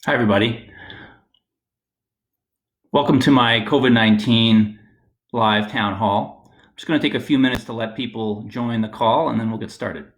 Hi, everybody. Welcome to my COVID-19 live town hall. I'm just going to take a few minutes to let people join the call, and then we'll get started.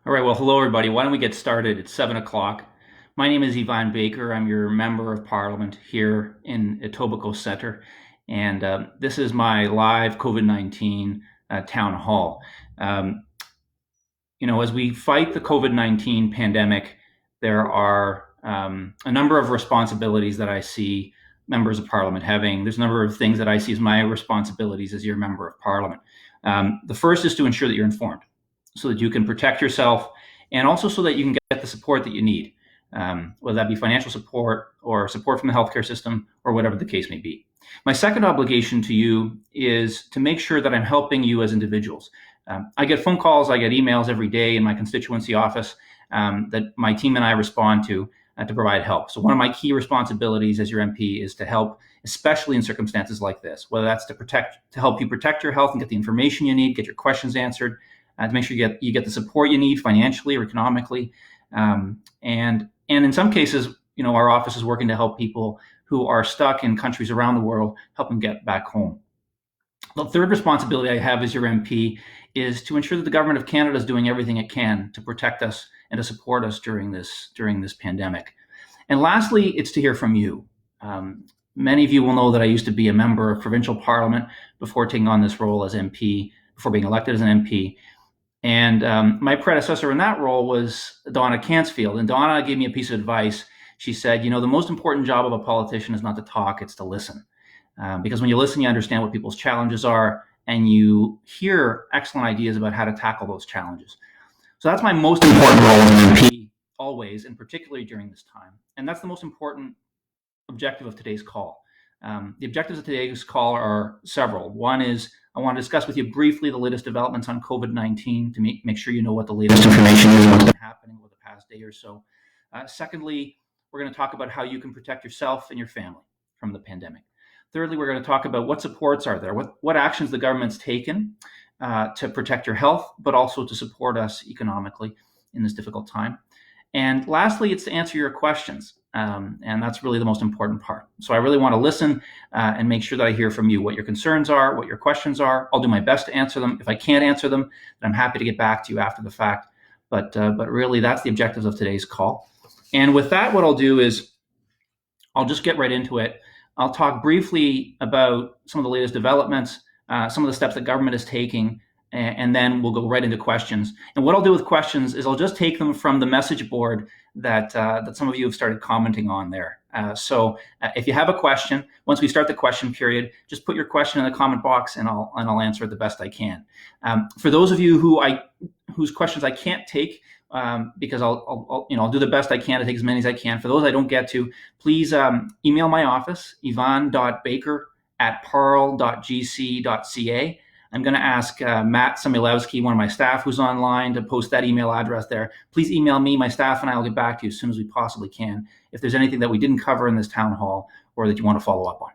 All right, well, hello, everybody. Why don't we get started? It's 7 o'clock. My name is Yvan Baker. I'm your Member of Parliament here in Etobicoke Centre, and this is my live COVID-19 town hall. As we fight the COVID-19 pandemic, there are a number of responsibilities that I see members of Parliament having. There's a number of things that I see as my responsibilities as your Member of Parliament. The first is to ensure that you're informed, so that you can protect yourself, and also so that you can get the support that you need, whether that be financial support or support from the healthcare system or whatever the case may be. My second obligation to you is to make sure that I'm helping you as individuals. I get phone calls, I get emails every day in my constituency office that my team and I respond to provide help. So one of my key responsibilities as your MP is to help, especially in circumstances like this, whether that's to help you protect your health and get the information you need, get your questions answered, to make sure you get the support you need financially or economically. And in some cases, our office is working to help people who are stuck in countries around the world, help them get back home. The third responsibility I have as your MP is to ensure that the government of Canada is doing everything it can to protect us and to support us during this pandemic. And lastly, it's to hear from you. Many of you will know that I used to be a member of provincial parliament before taking on this role as MP, before being elected as an MP. And my predecessor in that role was Donna Cansfield. And Donna gave me a piece of advice. She said, the most important job of a politician is not to talk, it's to listen. Because when you listen, you understand what people's challenges are, and you hear excellent ideas about how to tackle those challenges. So that's my most important role as an MP, always, and particularly during this time. And that's the most important objective of today's call. The objectives of today's call are several. One is I want to discuss with you briefly the latest developments on COVID-19 to make sure you know what the latest information is and what's been happening over the past day or so. Secondly, we're going to talk about how you can protect yourself and your family from the pandemic. Thirdly, we're going to talk about what supports are there, what actions the government's taken to protect your health, but also to support us economically in this difficult time. And lastly, it's to answer your questions. And that's really the most important part. So I really want to listen and make sure that I hear from you what your concerns are, what your questions are. I'll do my best to answer them. If I can't answer them, then I'm happy to get back to you after the fact. But really, that's the objectives of today's call. And with that, what I'll do is I'll just get right into it. I'll talk briefly about some of the latest developments, some of the steps that government is taking, and then we'll go right into questions. And what I'll do with questions is I'll just take them from the message board that some of you have started commenting on there. So if you have a question, once we start the question period, just put your question in the comment box, and I'll answer it the best I can. For those of you whose questions I can't take, because I'll do the best I can to take as many as I can. For those I don't get to, please email my office, yvan.baker@parl.gc.ca. I'm going to ask Matt Samilewski, one of my staff who's online, to post that email address there. Please email me, my staff, and I will get back to you as soon as we possibly can if there's anything that we didn't cover in this town hall or that you want to follow up on.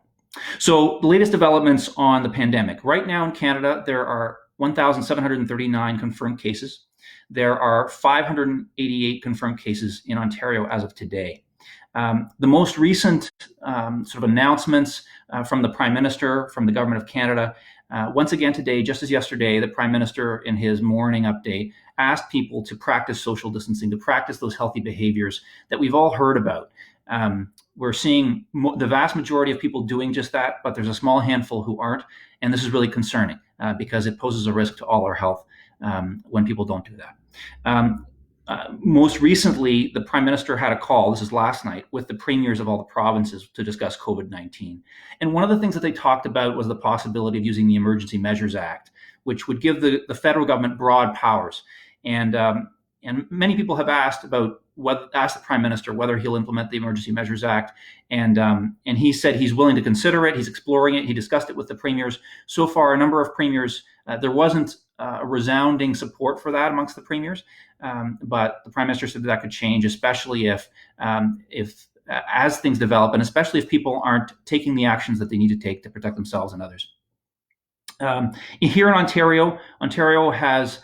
So the latest developments on the pandemic. Right now in Canada, there are 1,739 confirmed cases. There are 588 confirmed cases in Ontario as of today. The most recent sort of announcements from the Prime Minister, from the Government of Canada, once again today, just as yesterday, the Prime Minister in his morning update asked people to practice social distancing, to practice those healthy behaviors that we've all heard about. We're seeing the vast majority of people doing just that, but there's a small handful who aren't, and this is really concerning because it poses a risk to all our health when people don't do that. Most recently, the Prime Minister had a call, this is last night, with the premiers of all the provinces to discuss COVID-19. And one of the things that they talked about was the possibility of using the Emergency Measures Act, which would give the federal government broad powers. And many people have asked the Prime Minister whether he'll implement the Emergency Measures Act, and he said he's willing to consider it. He's exploring it. He discussed it with the premiers. So far, a number of premiers, there wasn't a resounding support for that amongst the premiers, but the Prime Minister said that could change, especially if as things develop, and especially if people aren't taking the actions that they need to take to protect themselves and others. Here in Ontario has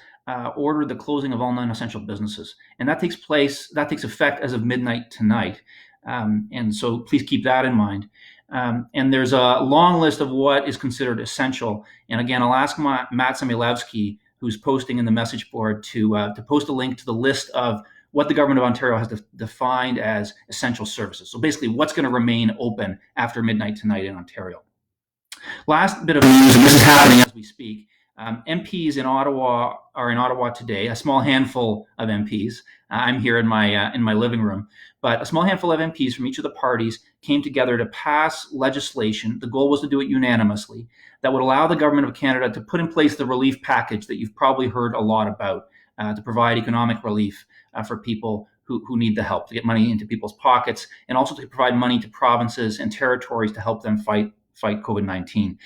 ordered the closing of all non-essential businesses, and that takes effect as of midnight tonight. And so please keep that in mind. And there's a long list of what is considered essential. And again, I'll ask Matt Samuelewski, who's posting in the message board, to post a link to the list of what the government of Ontario has defined as essential services. So basically, what's going to remain open after midnight tonight in Ontario. Last bit of news, and this is happening as we speak. MPs are in Ottawa today, a small handful of MPs. I'm here in my living room, but a small handful of MPs from each of the parties came together to pass legislation. The goal was to do it unanimously, that would allow the Government of Canada to put in place the relief package that you've probably heard a lot about, to provide economic relief for people who need the help, to get money into people's pockets, and also to provide money to provinces and territories to help them fight COVID-19.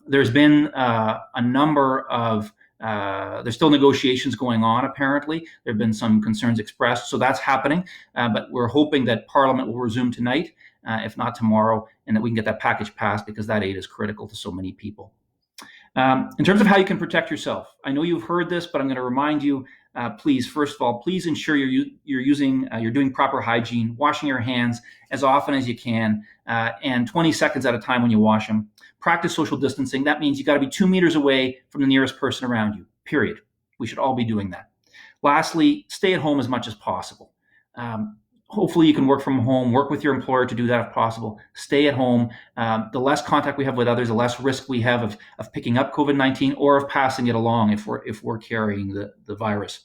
There's been a number of there's still negotiations going on, apparently. There have been some concerns expressed, so that's happening. But we're hoping that Parliament will resume tonight, if not tomorrow, and that we can get that package passed, because that aid is critical to so many people. In terms of how you can protect yourself, I know you've heard this, but I'm going to remind you, please, first of all, please ensure you're doing proper hygiene, washing your hands as often as you can, and 20 seconds at a time when you wash them. Practice social distancing. That means you got to be 2 meters away from the nearest person around you, period. We should all be doing that. Lastly, stay at home as much as possible. Hopefully you can work from home, work with your employer to do that if possible. Stay at home. The less contact we have with others, the less risk we have of picking up COVID-19 or of passing it along if we're carrying the virus.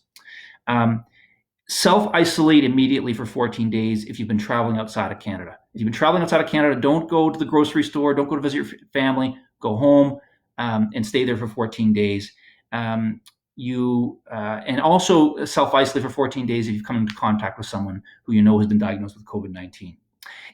Self-isolate immediately for 14 days if you've been traveling outside of Canada. If you've been traveling outside of Canada, don't go to the grocery store, don't go to visit your family, go home and stay there for 14 days. And also self-isolate for 14 days if you've come into contact with someone who you know has been diagnosed with COVID-19.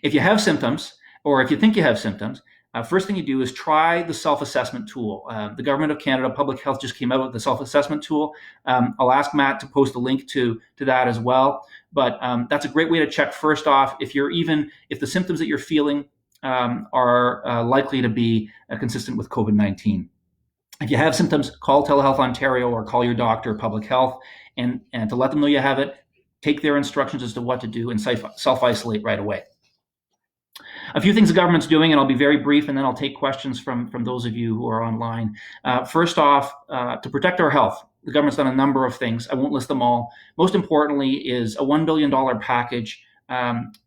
If you have symptoms, or if you think you have symptoms, first thing you do is try the self-assessment tool. The Government of Canada Public Health just came out with the self-assessment tool. I'll ask Matt to post a link to that as well. But that's a great way to check, first off, if the symptoms that you're feeling are likely to be consistent with COVID-19. If you have symptoms, call Telehealth Ontario or call your doctor or public health and to let them know you have it. Take their instructions as to what to do and self-isolate right away. A few things the government's doing, and I'll be very brief, and then I'll take questions from those of you who are online. First off, to protect our health, the government's done a number of things. I won't list them all. Most importantly is a $1 billion package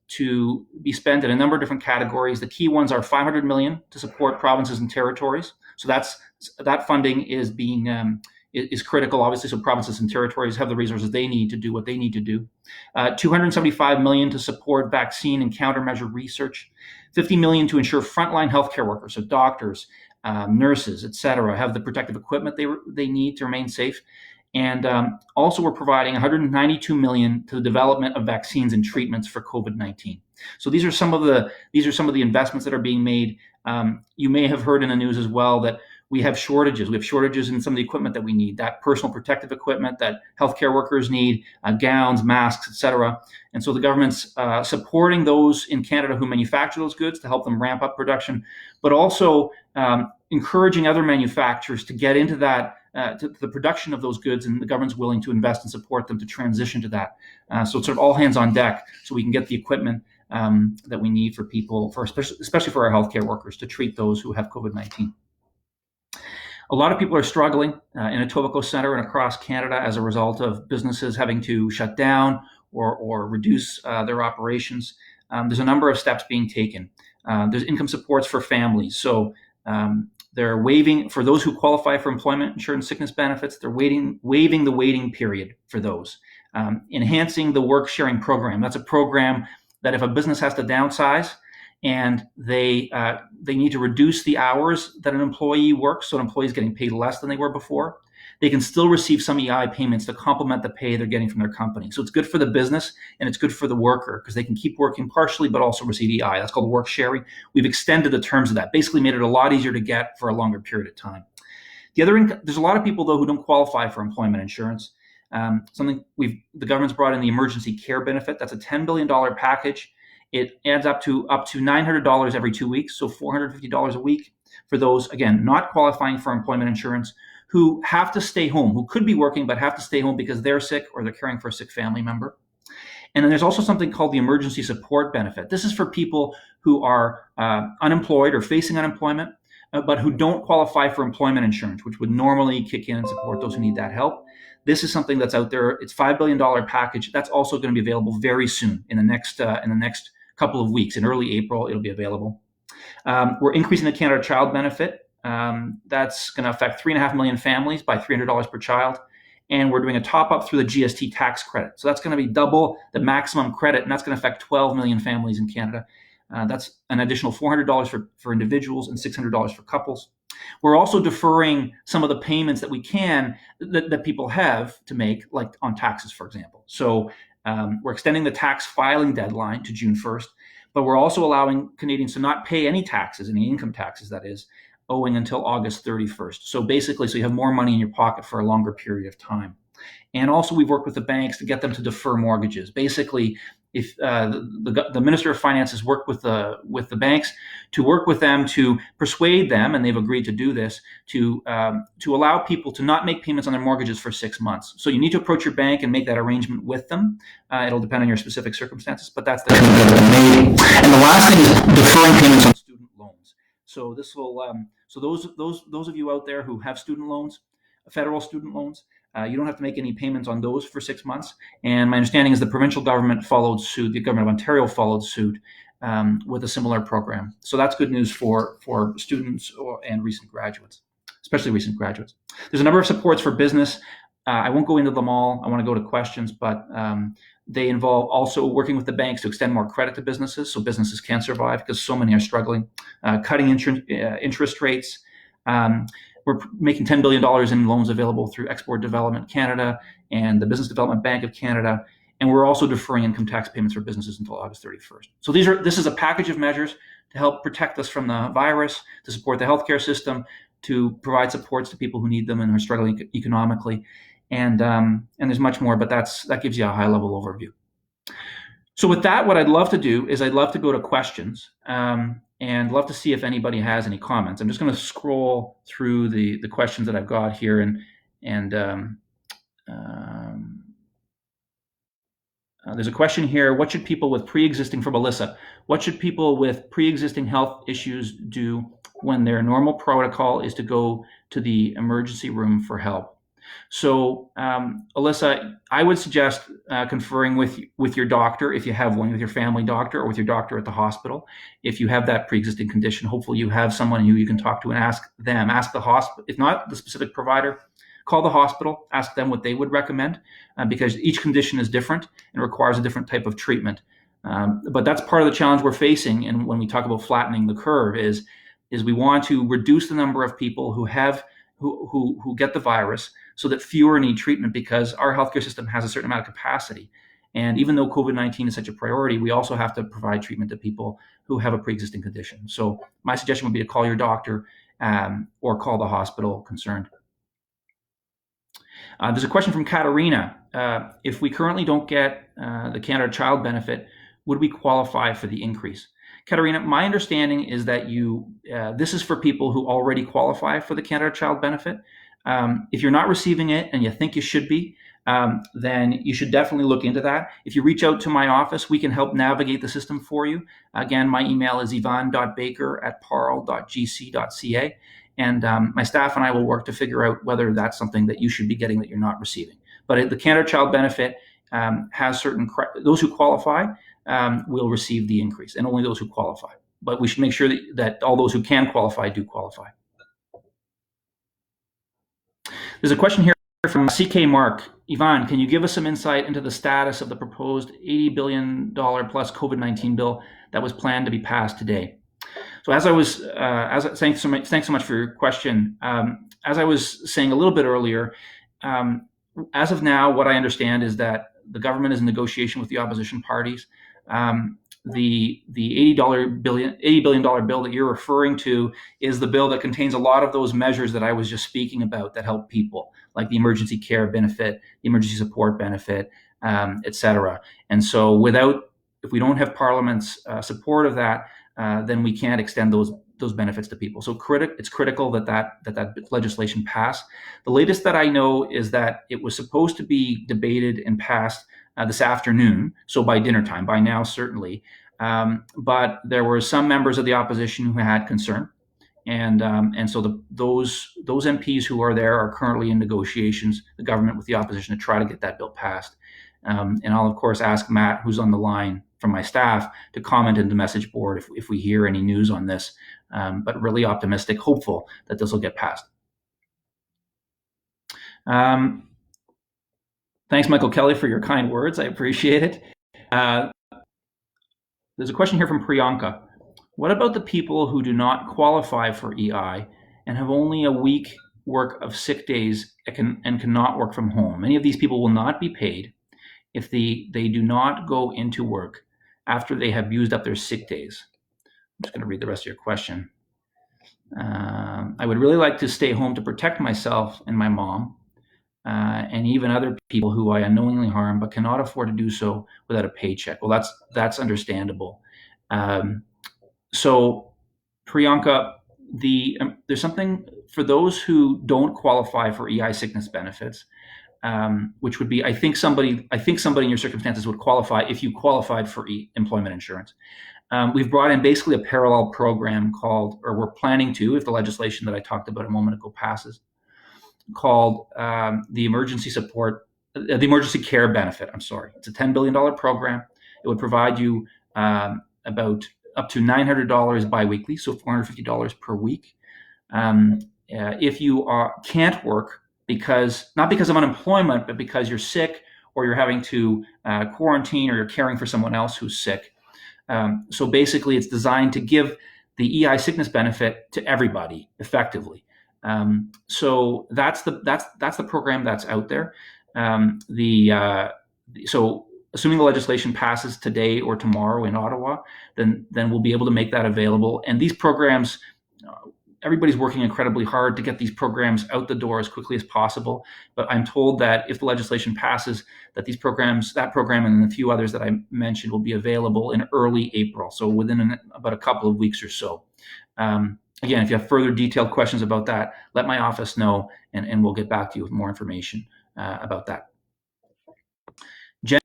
to be spent in a number of different categories. The key ones are $500 million to support provinces and territories. So that funding is critical, obviously, so provinces and territories have the resources they need to do what they need to do. $275 million to support vaccine and countermeasure research. $50 million to ensure frontline healthcare workers, so doctors, nurses, et cetera, have the protective equipment they need to remain safe. And also, we're providing $192 million to the development of vaccines and treatments for COVID-19. So these are some of the investments that are being made. You may have heard in the news as well that we have shortages. We have shortages in some of the equipment that we need, that personal protective equipment that healthcare workers need, gowns, masks, et cetera. And so the government's supporting those in Canada who manufacture those goods to help them ramp up production, but also encouraging other manufacturers to get into that, to the production of those goods, and the government's willing to invest and support them to transition to that. So it's sort of all hands on deck so we can get the equipment that we need for people, especially for our healthcare workers, to treat those who have COVID-19. A lot of people are struggling in Etobicoke Centre and across Canada as a result of businesses having to shut down or reduce their operations. There's a number of steps being taken. There's income supports for families. So They're waiving, for those who qualify for employment insurance sickness benefits, they're waiving the waiting period for those. Enhancing the work sharing program. That's a program that if a business has to downsize and they need to reduce the hours that an employee works, so an employee is getting paid less than they were before, they can still receive some EI payments to complement the pay they're getting from their company. So it's good for the business and it's good for the worker because they can keep working partially but also receive EI. That's called work sharing. We've extended the terms of that, basically made it a lot easier to get for a longer period of time. There's a lot of people, though, who don't qualify for employment insurance. The government's brought in the emergency care benefit. That's a $10 billion package. It adds up to $900 every 2 weeks, so $450 a week for those, again, not qualifying for employment insurance, who have to stay home, who could be working but have to stay home because they're sick or they're caring for a sick family member. And then there's also something called the emergency support benefit. This is for people who are unemployed or facing unemployment, but who don't qualify for employment insurance, which would normally kick in and support those who need that help. This is something that's out there. It's $5 billion package. That's also going to be available very soon in the next couple of weeks. In early April, it'll be available. We're increasing the Canada Child benefit. That's going to affect 3.5 million families by $300 per child. And we're doing a top up through the GST tax credit. So that's going to be double the maximum credit, and that's going to affect 12 million families in Canada. That's an additional $400 for individuals and $600 for couples. We're also deferring some of the payments that we can, that people have to make, like on taxes, for example. So we're extending the tax filing deadline to June 1st, but we're also allowing Canadians to not pay any taxes, any income taxes, that is, owing until August 31st. So basically, so you have more money in your pocket for a longer period of time. And also we've worked with the banks to get them to defer mortgages. Basically, if the Minister of Finance has worked with the banks to work with them to persuade them, and they've agreed to do this, to allow people to not make payments on their mortgages for 6 months. So you need to approach your bank and make that arrangement with them. It'll depend on your specific circumstances, but that's the and the last thing is deferring payments on student loans. So this will so those of you out there who have student loans, federal student loans, you don't have to make any payments on those for 6 months. And my understanding is the provincial government followed suit. The government of Ontario followed suit with a similar program. So that's good news for students and recent graduates, especially recent graduates. There's a number of supports for business. I won't go into them all. I want to go to questions, but they involve also working with the banks to extend more credit to businesses so businesses can survive because so many are struggling. Cutting interest rates. We're making $10 billion in loans available through Export Development Canada and the Business Development Bank of Canada. And we're also deferring income tax payments for businesses until August 31st. So this is a package of measures to help protect us from the virus, to support the healthcare system, to provide supports to people who need them and are struggling economically. And there's much more, but that gives you a high-level overview. So with that, what I'd love to do is I'd love to go to questions and love to see if anybody has any comments. I'm just going to scroll through the questions that I've got here, and there's a question here. What should people with pre-existing, from Alyssa, what should people with pre-existing health issues do when their normal protocol is to go to the emergency room for help? So, Alyssa, I would suggest conferring with your doctor, if you have one, with your family doctor or with your doctor at the hospital. If you have that pre-existing condition, hopefully you have someone who you can talk to and ask the hospital, if not the specific provider, call the hospital, ask them what they would recommend, because each condition is different and requires a different type of treatment. But that's part of the challenge we're facing. And when we talk about flattening the curve is we want to reduce the number of people who get the virus so that fewer need treatment, because our healthcare system has a certain amount of capacity. And even though COVID-19 is such a priority, we also have to provide treatment to people who have a pre-existing condition. So my suggestion would be to call your doctor or call the hospital concerned. There's a question from Katarina. If we currently don't get the Canada Child benefit, would we qualify for the increase? Katarina, my understanding is that this is for people who already qualify for the Canada Child benefit. If you're not receiving it and you think you should be, then you should definitely look into that. If you reach out to my office, we can help navigate the system for you. Again, my email is yvan.baker@parle.gc.ca. And my staff and I will work to figure out whether that's something that you should be getting that you're not receiving. But the Canada Child benefit has certain, those who qualify will receive the increase, and only those who qualify. But we should make sure that all those who can qualify do qualify. There's a question here from CK Mark. Yvan, can you give us some insight into the status of the proposed $80 billion plus COVID-19 bill that was planned to be passed today? So as I was, thanks so much for your question. As I was saying a little bit earlier, as of now, what I understand is that the government is in negotiation with the opposition parties. The $80 billion bill that you're referring to is the bill that contains a lot of those measures that I was just speaking about that help people, like the emergency care benefit, the emergency support benefit, et cetera. And so if we don't have Parliament's support of that, then we can't extend those benefits to people. So it's critical that legislation pass. The latest that I know is that it was supposed to be debated and passed this afternoon, so by dinner time, by now certainly. But there were some members of the opposition who had concern, and so those MPs who are there are currently in negotiations, the government with the opposition, to try to get that bill passed. And I'll of course ask Matt, who's on the line from my staff, to comment in the message board if we hear any news on this. But really optimistic, hopeful that this will get passed. Thanks, Michael Kelly, for your kind words. I appreciate it. There's a question here from Priyanka. What about the people who do not qualify for EI and have only a week work of sick days and cannot work from home? Many of these people will not be paid if they do not go into work after they have used up their sick days. I'm just going to read the rest of your question. I would really like to stay home to protect myself and my mom, and even other people who I unknowingly harm, but cannot afford to do so without a paycheck. Well, that's understandable. So, Priyanka, there's something for those who don't qualify for EI sickness benefits, which would be, I think somebody in your circumstances would qualify if you qualified for employment insurance. We've brought in basically a parallel program called, or we're planning to, if the legislation that I talked about a moment ago passes, called the emergency care benefit. I'm sorry. It's a $10 billion program. It would provide you about up to $900 biweekly, so $450 per week. If you can't work not because of unemployment, but because you're sick or you're having to quarantine or you're caring for someone else who's sick. So basically, it's designed to give the EI sickness benefit to everybody effectively. So that's the program that's out there. So assuming the legislation passes today or tomorrow in Ottawa, then we'll be able to make that available. And these programs, everybody's working incredibly hard to get these programs out the door as quickly as possible. But I'm told that if the legislation passes, that that program and a few others that I mentioned will be available in early April. So within about a couple of weeks or so. Again, if you have further detailed questions about that, let my office know, and we'll get back to you with more information about that. Jen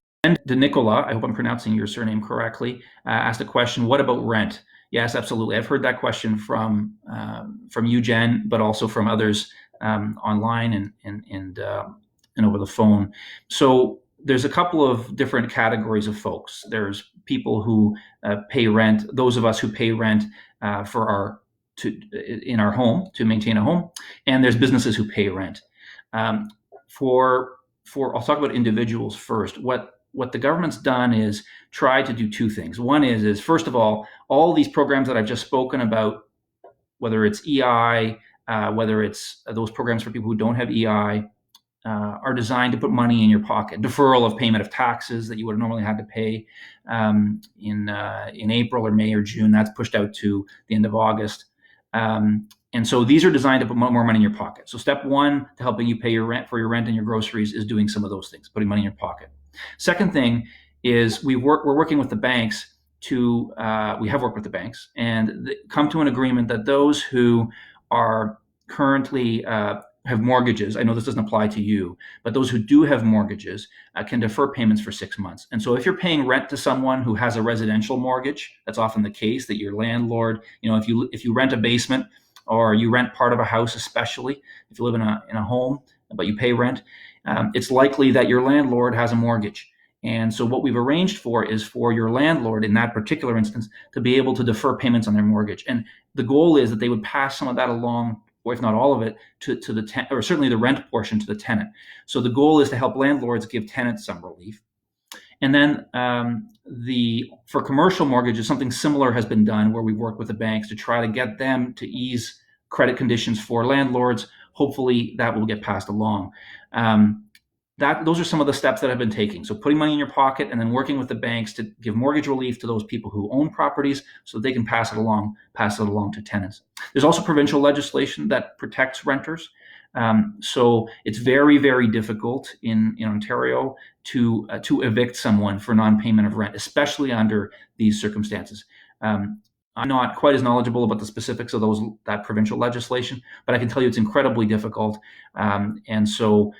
De Nicola, I hope I'm pronouncing your surname correctly, asked a question, what about rent? Yes, absolutely. I've heard that question from you, Jen, but also from others online and over the phone. So there's a couple of different categories of folks. There's people who pay rent, those of us who pay rent in our home to maintain a home, and there's businesses who pay rent. I'll talk about individuals first. What the government's done is try to do two things. One is first of all these programs that I've just spoken about, whether it's EI, whether it's those programs for people who don't have EI, are designed to put money in your pocket. Deferral of payment of taxes that you would have normally had to pay in April or May or June, that's pushed out to the end of August. And so these are designed to put more money in your pocket. So step one to helping you pay your rent and your groceries is doing some of those things, putting money in your pocket. Second thing is we're working with the banks we have worked with the banks and come to an agreement that those who are currently have mortgages, I know this doesn't apply to you, but those who do have mortgages can defer payments for 6 months. And so if you're paying rent to someone who has a residential mortgage, that's often the case, that your landlord, if you rent a basement or you rent part of a house, especially if you live in a home, but you pay rent, it's likely that your landlord has a mortgage. And so what we've arranged for is for your landlord in that particular instance to be able to defer payments on their mortgage. And the goal is that they would pass some of that along or if not all of it, to the or certainly the rent portion to the tenant. So the goal is to help landlords give tenants some relief. And then for commercial mortgages, something similar has been done where we've worked with the banks to try to get them to ease credit conditions for landlords. Hopefully that will get passed along. Those are some of the steps that I've been taking. So putting money in your pocket and then working with the banks to give mortgage relief to those people who own properties so they can pass it along to tenants. There's also provincial legislation that protects renters. So it's very, very difficult in Ontario to evict someone for non-payment of rent, especially under these circumstances. I'm not quite as knowledgeable about the specifics of that provincial legislation, but I can tell you it's incredibly difficult. And so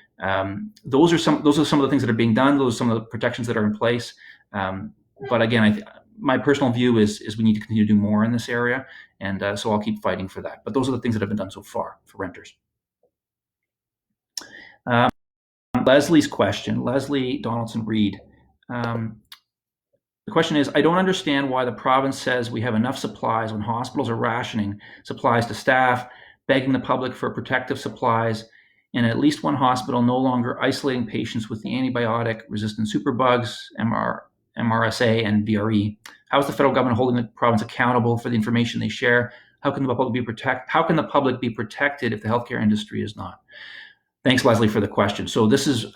those are some of the things that are being done. Those are some of the protections that are in place. But again, my personal view is we need to continue to do more in this area, and so I'll keep fighting for that. But those are the things that have been done so far for renters. Leslie's question, Leslie Donaldson-Reed. The question is, I don't understand why the province says we have enough supplies when hospitals are rationing supplies to staff, begging the public for protective supplies, and at least one hospital no longer isolating patients with the antibiotic-resistant superbugs, MRSA, and VRE. How is the federal government holding the province accountable for the information they share? How can the public be protected if the healthcare industry is not? Thanks, Leslie, for the question. So this is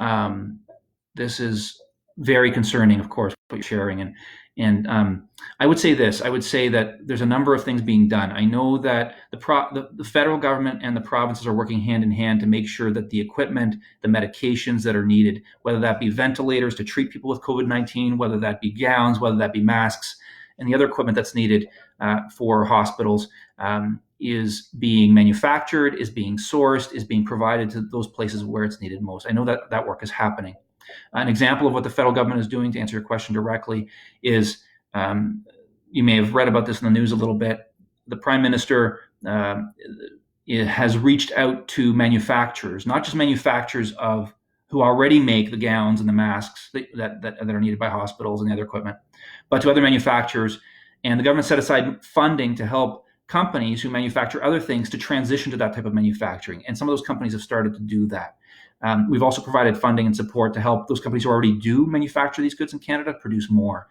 very concerning, of course, what you're sharing. And I would say this. I would say that there's a number of things being done. I know that the federal government and the provinces are working hand in hand to make sure that the equipment, the medications that are needed, whether that be ventilators to treat people with COVID-19, whether that be gowns, whether that be masks, and the other equipment that's needed for hospitals is being manufactured, is being sourced, is being provided to those places where it's needed most. I know that work is happening. An example of what the federal government is doing, to answer your question directly, is you may have read about this in the news a little bit. The Prime Minister has reached out to manufacturers, not just manufacturers who already make the gowns and the masks that are needed by hospitals and the other equipment, but to other manufacturers. And the government set aside funding to help companies who manufacture other things to transition to that type of manufacturing. And some of those companies have started to do that. We've also provided funding and support to help those companies who already do manufacture these goods in Canada produce more.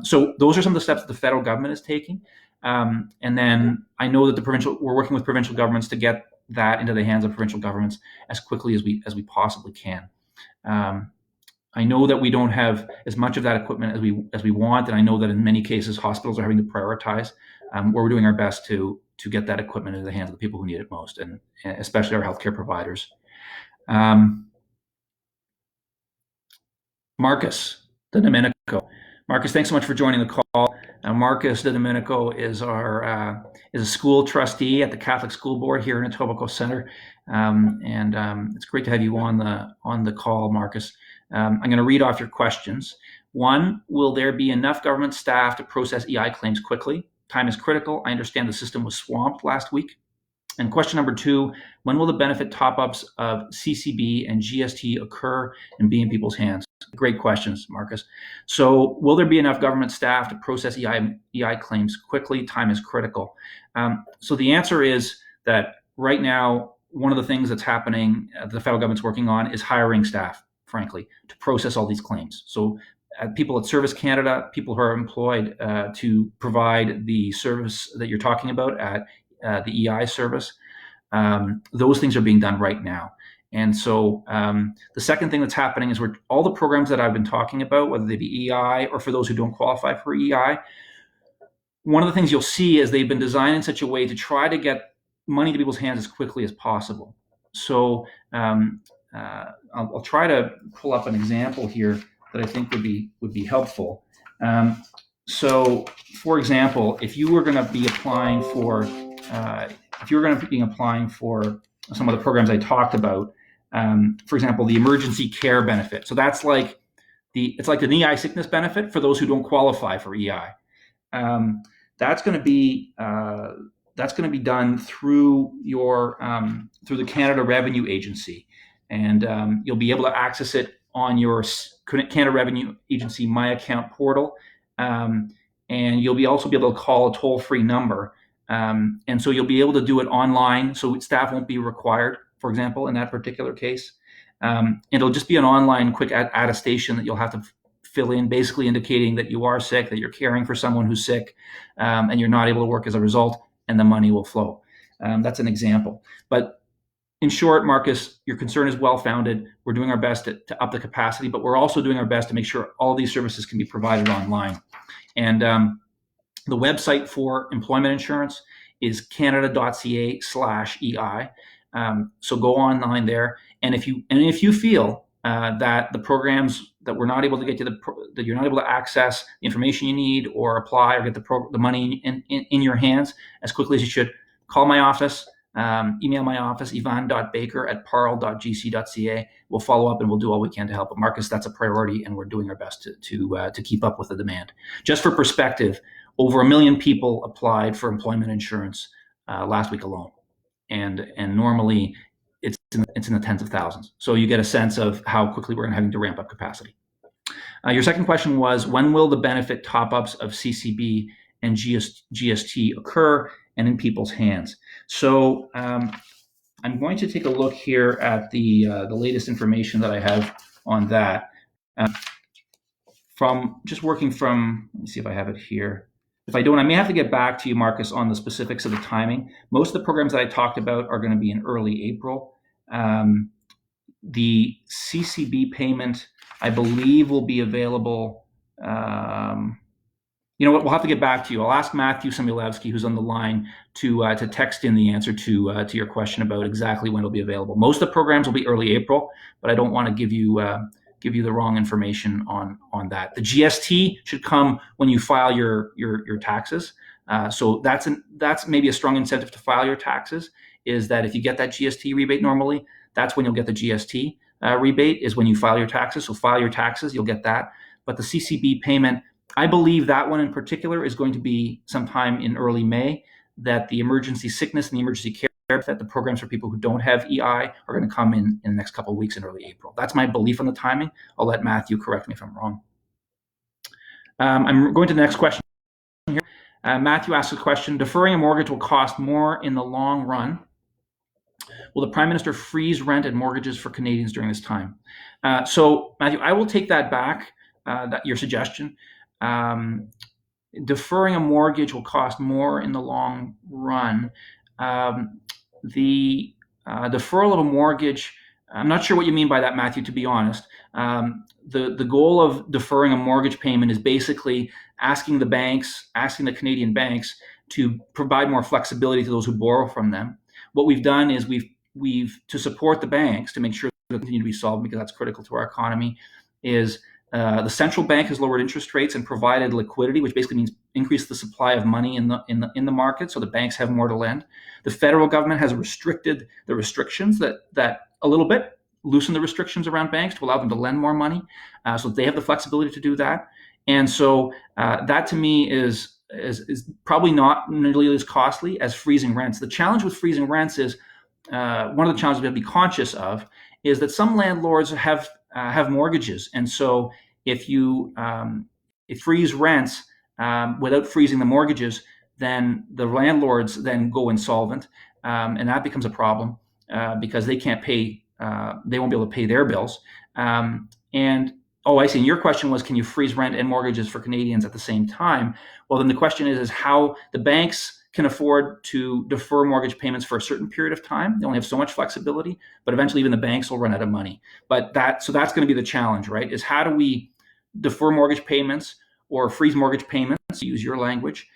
So those are some of the steps that the federal government is taking. And then I know that we're working with provincial governments to get that into the hands of provincial governments as quickly as we possibly can. I know that we don't have as much of that equipment as we want, and I know that in many cases hospitals are having to prioritize. Where we're doing our best to get that equipment into the hands of the people who need it most, and especially our healthcare providers. Marcus De Domenico. Marcus, thanks so much for joining the call. Marcus De Domenico is is a school trustee at the Catholic School Board here in Etobicoke Centre, and it's great to have you on the call, Marcus. I'm going to read off your questions. One, will there be enough government staff to process EI claims quickly? Time is critical. I understand the system was swamped last week. And question number two, when will the benefit top-ups of CCB and GST occur and be in people's hands? Great questions, Marcus. So will there be enough government staff to process EI claims quickly? Time is critical. So the answer is that right now, one of the things that's happening, the federal government's working on, is hiring staff, frankly, to process all these claims. So people at Service Canada, people who are employed to provide the service that you're talking about at the EI service, those things are being done right now. And so the second thing that's happening is all the programs that I've been talking about, whether they be EI or for those who don't qualify for EI, one of the things you'll see is they've been designed in such a way to try to get money to people's hands as quickly as possible. So I'll try to pull up an example here that I think would be helpful. So, for example, if you were going to be applying for some of the programs I talked about, for example, the emergency care benefit. So that's like it's like an EI sickness benefit for those who don't qualify for EI. That's going to be done through through the Canada Revenue Agency, and you'll be able to access it on your Canada Revenue Agency My Account portal, and you'll also be able to call a toll-free number And so you'll be able to do it online, so staff won't be required, for example, in that particular case. It'll just be an online quick attestation that you'll have to fill in, basically indicating that you are sick, that you're caring for someone who's sick, and you're not able to work as a result, and the money will flow. That's an example. But in short, Marcus, your concern is well-founded. We're doing our best to up the capacity, but we're also doing our best to make sure all these services can be provided online. And the website for employment insurance is canada.ca/EI. So go online there, and if you feel that the programs that we're not able to get to that you're not able to access the information you need or apply or get the money in your hands as quickly as you should, call my office, email my office, Yvan.baker@parl.gc.ca. We'll follow up and we'll do all we can to help. But Marcus, that's a priority, and we're doing our best to keep up with the demand. Just for perspective, over 1 million people applied for employment insurance last week alone, and normally it's in the tens of thousands. So you get a sense of how quickly we're having to ramp up capacity. Your second question was, when will the benefit top-ups of CCB and GST occur and in people's hands? So I'm going to take a look here at the latest information that I have on that. From just working from, let me see if I have it here. If I don't, I may have to get back to you, Marcus, on the specifics of the timing. Most of the programs that I talked about are going to be in early April. The CCB payment, I believe, will be available. You know what? We'll have to get back to you. I'll ask Matthew Samulevsky, who's on the line, to text in the answer to your question about exactly when it'll be available. Most of the programs will be early April, but I don't want to give you the wrong information on that. The GST should come when you file your taxes. So that's maybe a strong incentive to file your taxes, is that if you get that GST rebate normally, that's when you'll get the GST rebate, is when you file your taxes. So file your taxes, you'll get that. But the CCB payment, I believe that one in particular is going to be sometime in early May, that the emergency sickness and the emergency care, that the programs for people who don't have EI are going to come in the next couple of weeks in early April. That's my belief on the timing. I'll let Matthew correct me if I'm wrong. I'm going to the next question here. Matthew asks a question: deferring a mortgage will cost more in the long run. Will the Prime Minister freeze rent and mortgages for Canadians during this time? So, Matthew, I will take that back, your suggestion. Deferring a mortgage will cost more in the long run. The deferral of a mortgage, I'm not sure what you mean by that, Matthew, to be honest. The goal of deferring a mortgage payment is basically asking the Canadian banks to provide more flexibility to those who borrow from them. What we've done is we've to support the banks, to make sure they continue to be solvent, because that's critical to our economy, is the central bank has lowered interest rates and provided liquidity, which basically means increase the supply of money in the market, so the banks have more to lend. The federal government has restricted the restrictions that a little bit, loosen the restrictions around banks to allow them to lend more money, so they have the flexibility to do that. And so that to me is probably not nearly as costly as freezing rents. The challenge with freezing rents is one of the challenges we have to be conscious of is that some landlords have mortgages, and so if you freeze rents without freezing the mortgages, then the landlords then go insolvent, and that becomes a problem because they can't pay. They won't be able to pay their bills. And I see. And your question was, can you freeze rent and mortgages for Canadians at the same time? Well, then the question is how the banks can afford to defer mortgage payments for a certain period of time. They only have so much flexibility, but eventually even the banks will run out of money. But that's going to be the challenge, right? Is how do we defer mortgage payments or freeze mortgage payments, use your language,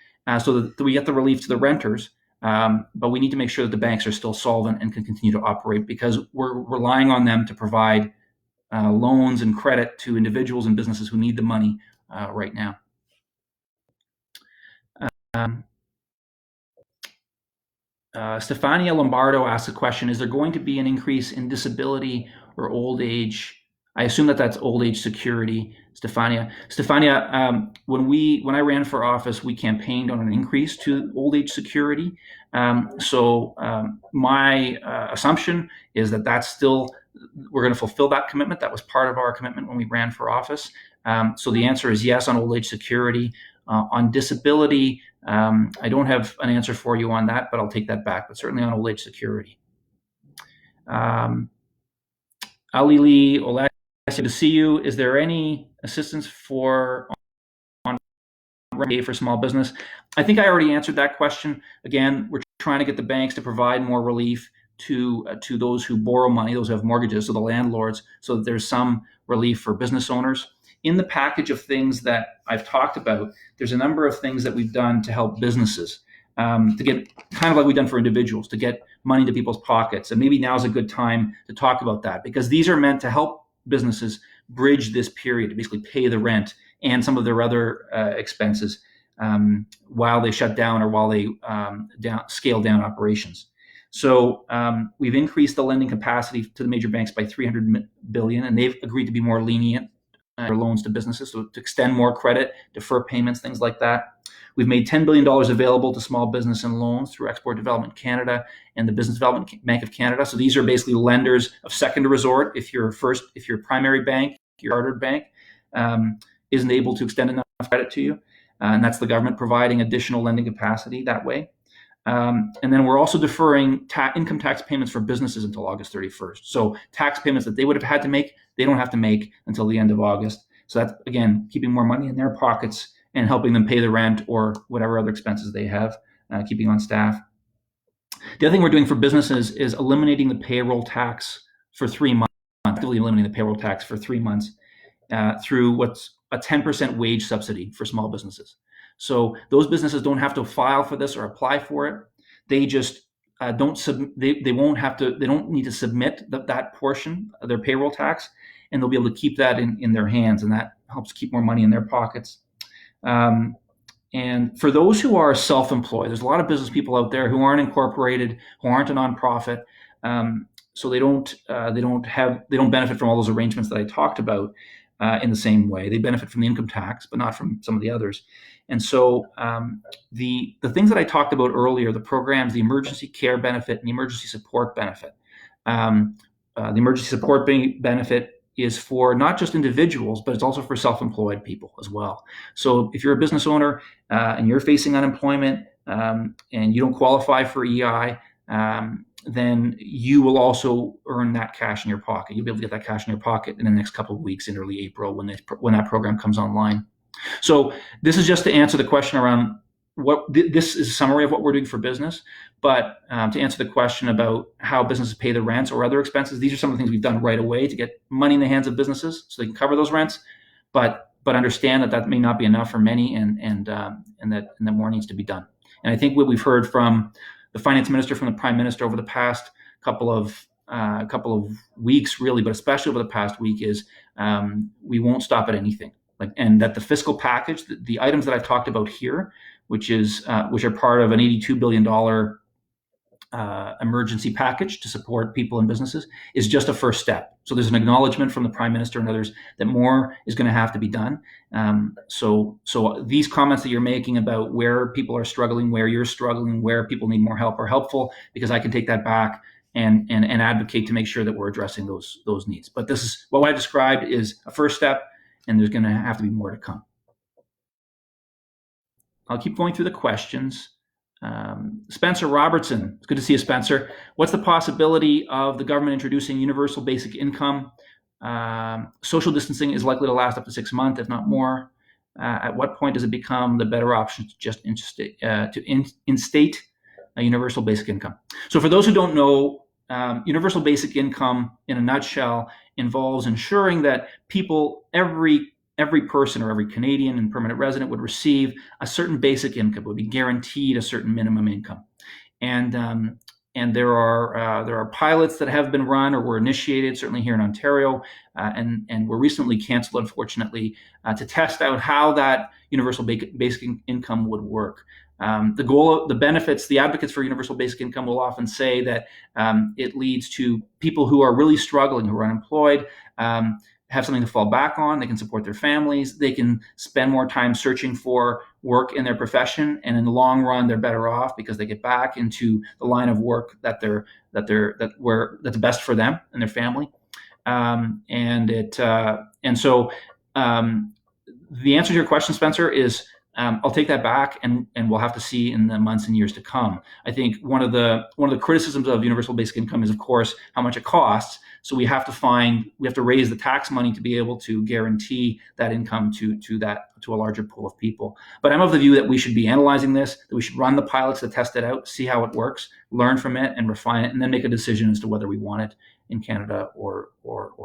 so that we get the relief to the renters. But we need to make sure that the banks are still solvent and can continue to operate, because we're relying on them to provide loans and credit to individuals and businesses who need the money right now. Stefania Lombardo asks a question: is there going to be an increase in disability or old age? I assume that's old age security, Stefania. When I ran for office, we campaigned on an increase to old age security. So my assumption is that's still, we're going to fulfill that commitment. That was part of our commitment when we ran for office. So the answer is yes on old age security. On disability, I don't have an answer for you on that, but I'll take that back. But certainly on old age security. Ali Lee, Olash, to see you. Is there any assistance for for small business? I think I already answered that question. Again, we're trying to get the banks to provide more relief to those who borrow money, those who have mortgages, so the landlords, so that there's some relief for business owners. In the package of things that I've talked about, there's a number of things that we've done to help businesses, to get kind of like we've done for individuals, to get money into people's pockets. And maybe now's a good time to talk about that, because these are meant to help businesses bridge this period, to basically pay the rent and some of their other expenses while they shut down or while they scale down operations. So we've increased the lending capacity to the major banks by $300 billion, and they've agreed to be more lenient for loans to businesses, so to extend more credit, defer payments, things like that. We've made $10 billion available to small business and loans through Export Development Canada and the Business Development Bank of Canada. So these are basically lenders of second resort. If your primary bank, your chartered bank, isn't able to extend enough credit to you, and that's the government providing additional lending capacity that way. And then we're also deferring income tax payments for businesses until August 31st. So tax payments that they would have had to make, they don't have to make until the end of August. So that's, again, keeping more money in their pockets and helping them pay the rent or whatever other expenses they have, keeping on staff. The other thing we're doing for businesses is eliminating the payroll tax for 3 months, actively eliminating the payroll tax for 3 months through what's a 10% wage subsidy for small businesses. So those businesses don't have to file for this or apply for it. They just don't need to submit that portion of their payroll tax, and they'll be able to keep that in their hands, and that helps keep more money in their pockets. And for those who are self-employed, there's a lot of business people out there who aren't incorporated, who aren't a nonprofit, so they don't benefit from all those arrangements that I talked about in the same way. They benefit from the income tax, but not from some of the others. And so the things that I talked about earlier, the programs, the emergency care benefit and the emergency support benefit. The emergency support benefit is for not just individuals, but it's also for self-employed people as well. So if you're a business owner and you're facing unemployment and you don't qualify for EI, then you will also earn that cash in your pocket. You'll be able to get that cash in your pocket in the next couple of weeks in early April when that program comes online. So this is just to answer the question around this is a summary of what we're doing for business. But to answer the question about how businesses pay the rents or other expenses, these are some of the things we've done right away to get money in the hands of businesses so they can cover those rents. But understand that may not be enough for many, and that more needs to be done. And I think what we've heard from the finance minister, from the prime minister over the past couple of weeks, really, but especially over the past week, is we won't stop at anything. And that the fiscal package, the items that I've talked about here, which are part of an $82 billion emergency package to support people and businesses, is just a first step. So there's an acknowledgement from the Prime Minister and others that more is going to have to be done. So these comments that you're making about where people are struggling, where you're struggling, where people need more help are helpful, because I can take that back and advocate to make sure that we're addressing those needs. But this is what I described is a first step, and there's going to have to be more to come. I'll keep going through the questions. Spencer Robertson, it's good to see you, Spencer. What's the possibility of the government introducing universal basic income? Social distancing is likely to last up to 6 months, if not more. At what point does it become the better option to just instate a universal basic income? So for those who don't know, universal basic income, in a nutshell, involves ensuring that people, every person or every Canadian and permanent resident, would receive a certain basic income, would be guaranteed a certain minimum income. And there are pilots that have been run or were initiated, certainly here in Ontario, and were recently canceled, unfortunately, to test out how that universal basic income would work. The goal, the benefits, the advocates for universal basic income will often say that it leads to people who are really struggling, who are unemployed, have something to fall back on. They can support their families. They can spend more time searching for work in their profession, and in the long run, they're better off because they get back into the line of work that's best for them and their family. So the answer to your question, Spencer, is I'll take that back, and we'll have to see in the months and years to come. I think one of the criticisms of universal basic income is, of course, how much it costs. So we have to raise the tax money to be able to guarantee that income to a larger pool of people. But I'm of the view that we should be analyzing this, that we should run the pilots to test it out, see how it works, learn from it, and refine it, and then make a decision as to whether we want it in Canada or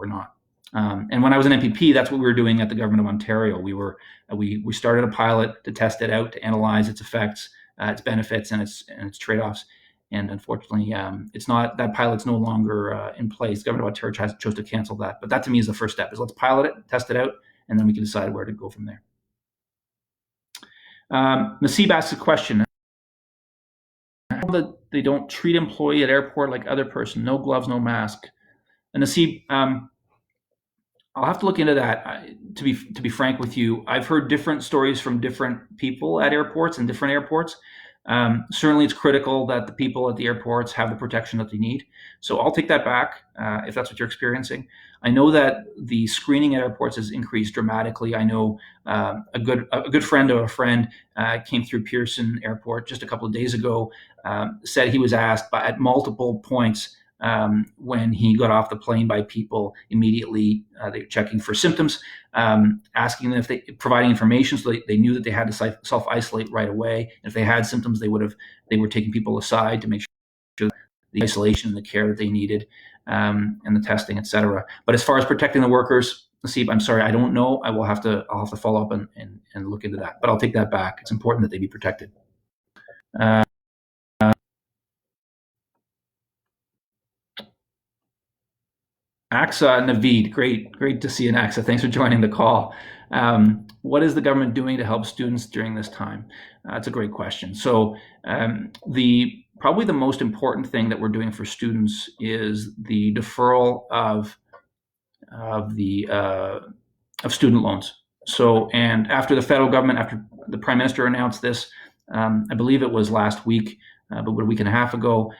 not. And when I was an MPP, that's what we were doing at the Government of Ontario. We started a pilot to test it out, to analyze its effects, its benefits, and its trade-offs. And unfortunately, that pilot's no longer in place. The Government of Ontario chose to cancel that. But that to me is the first step: is let's pilot it, test it out, and then we can decide where to go from there. Nasib asks a question: how that they don't treat employee at airport like other person, no gloves, no mask. And Nasib, I'll have to look into that. To be frank with you, I've heard different stories from different people at airports and different airports. Certainly, it's critical that the people at the airports have the protection that they need. So I'll take that back if that's what you're experiencing. I know that the screening at airports has increased dramatically. I know a good friend of a friend came through Pearson Airport just a couple of days ago. Said he was asked at multiple points when he got off the plane by people immediately. They were checking for symptoms, asking them providing information so they knew that they had to self-isolate right away. If they had symptoms, they were taking people aside to make sure the isolation and the care that they needed, and the testing, etc. But as far as protecting the workers, Nasib, I'm sorry, I don't know. I'll have to follow up and look into that. But I'll take that back. It's important that they be protected. AXA, Naveed, great to see you, AXA. Thanks for joining the call. What is the government doing to help students during this time? That's a great question. So probably the most important thing that we're doing for students is the deferral of student loans. So, and after the federal government, after the Prime Minister announced this, I believe it was last week, but a week and a half ago,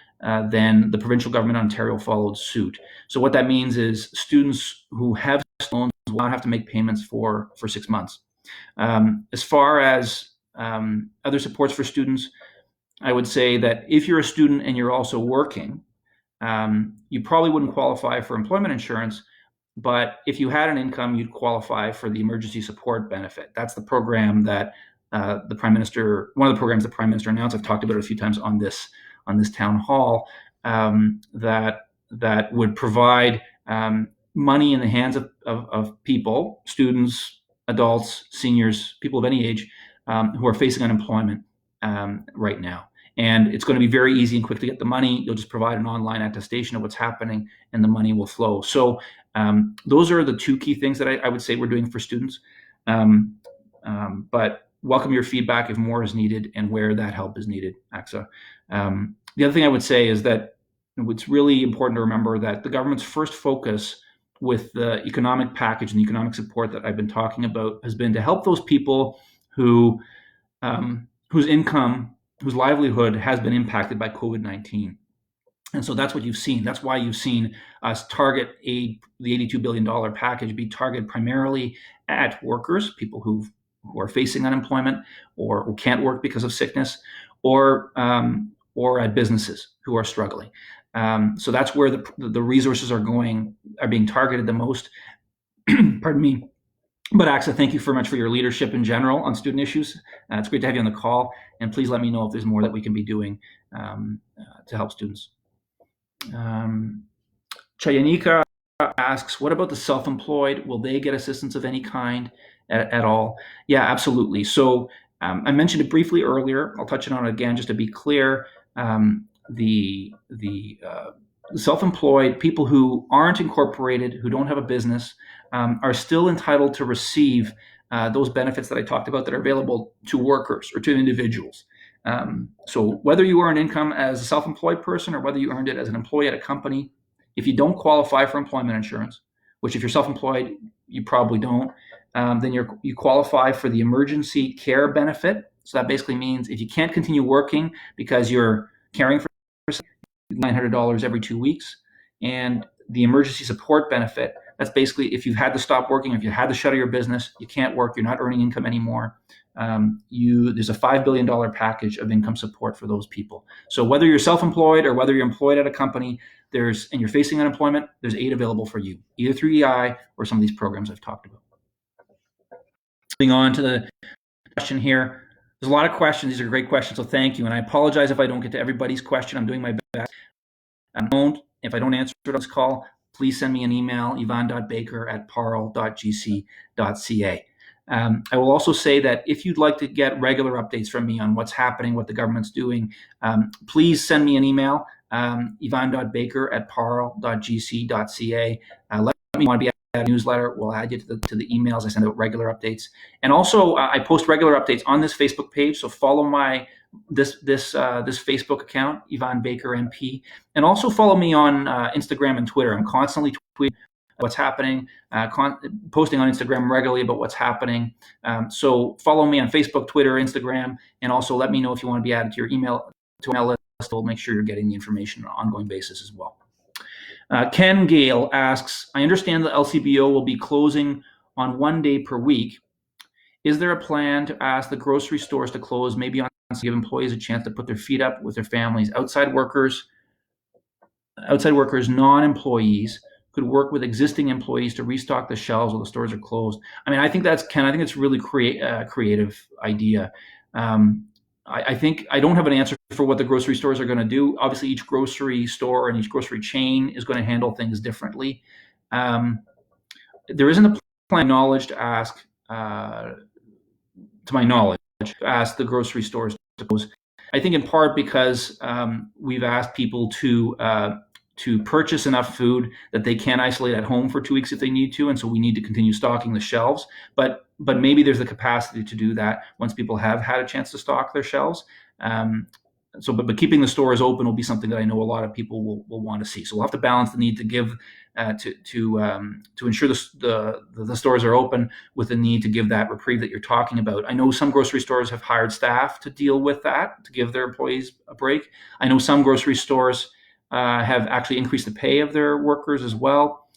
then the provincial government of Ontario followed suit. So what that means is students who have loans will not have to make payments for 6 months. As far as other supports for students, I would say that if you're a student and you're also working, you probably wouldn't qualify for employment insurance, but if you had an income, you'd qualify for the emergency support benefit. That's the program that the Prime Minister, one of the programs the Prime Minister announced. I've talked about it a few times on this town hall, that would provide money in the hands of people, students, adults, seniors, people of any age, who are facing unemployment right now. And it's going to be very easy and quick to get the money. You'll just provide an online attestation of what's happening, and the money will flow. So those are the two key things that I would say we're doing for students. But welcome your feedback if more is needed and where that help is needed, AXA. The other thing I would say is that it's really important to remember that the government's first focus with the economic package and the economic support that I've been talking about has been to help those people whose income, whose livelihood has been impacted by COVID-19. And so that's what you've seen. That's why you've seen us target the $82 billion package be targeted primarily at workers, people who are facing unemployment or who can't work because of sickness, or at businesses who are struggling. So that's where the resources are being targeted the most. Pardon me. But AXA, thank you very much for your leadership in general on student issues. It's great to have you on the call, and please let me know if there's more that we can be doing to help students. Chayanika asks, what about the self-employed? Will they get assistance of any kind at all? Yeah, absolutely. So I mentioned it briefly earlier. I'll touch on it again just to be clear. The self-employed, people who aren't incorporated, who don't have a business, are still entitled to receive those benefits that I talked about that are available to workers or to individuals. So whether you earn income as a self-employed person or whether you earned it as an employee at a company, if you don't qualify for employment insurance, which if you're self-employed, you probably don't, then you qualify for the emergency care benefit. So that basically means if you can't continue working because you're caring for $900 every 2 weeks, and the emergency support benefit, That's basically if you've had to stop working, if you had to shutter your business, you can't work, you're not earning income anymore. There's a $5 billion package of income support for those people. So whether you're self-employed or whether you're employed at a company, and you're facing unemployment, there's aid available for you, either through EI or some of these programs I've talked about. Moving on to the question here. There's a lot of questions. These are great questions, so thank you. And I apologize if I don't get to everybody's question. I'm doing my best. If I don't answer it on this call, please send me an email, yvan.baker@parle.gc.ca. I will also say that if you'd like to get regular updates from me on what's happening, what the government's doing, please send me an email, yvan.baker@parle.gc.ca. Let me know if you want to be a newsletter. We'll add you to the emails. I send out regular updates, and also I post regular updates on this Facebook page. So follow this Facebook account, Yvan Baker MP, and also follow me on Instagram and Twitter. I'm constantly tweeting what's happening, posting on Instagram regularly about what's happening. So follow me on Facebook, Twitter, Instagram, and also let me know if you want to be added to your email list. We'll make sure you're getting the information on an ongoing basis as well. Ken Gale asks, I understand the LCBO will be closing on 1 day per week. Is there a plan to ask the grocery stores to close, maybe on to give employees a chance to put their feet up with their families? Outside workers, non-employees could work with existing employees to restock the shelves while the stores are closed. I mean, I think that's it's really creative idea. I think I don't have an answer for what the grocery stores are going to do. Obviously, each grocery store and each grocery chain is going to handle things differently. There isn't a plan to ask, to my knowledge, ask the grocery stores to close. I think in part because we've asked people to purchase enough food that they can isolate at home for 2 weeks if they need to, and so we need to continue stocking the shelves. But maybe there's the capacity to do that once people have had a chance to stock their shelves. But keeping the stores open will be something that I know a lot of people will want to see. So we'll have to balance the need to give to ensure the stores are open with the need to give that reprieve that you're talking about. I know some grocery stores have hired staff to deal with that, to give their employees a break. I know some grocery stores have actually increased the pay of their workers as well.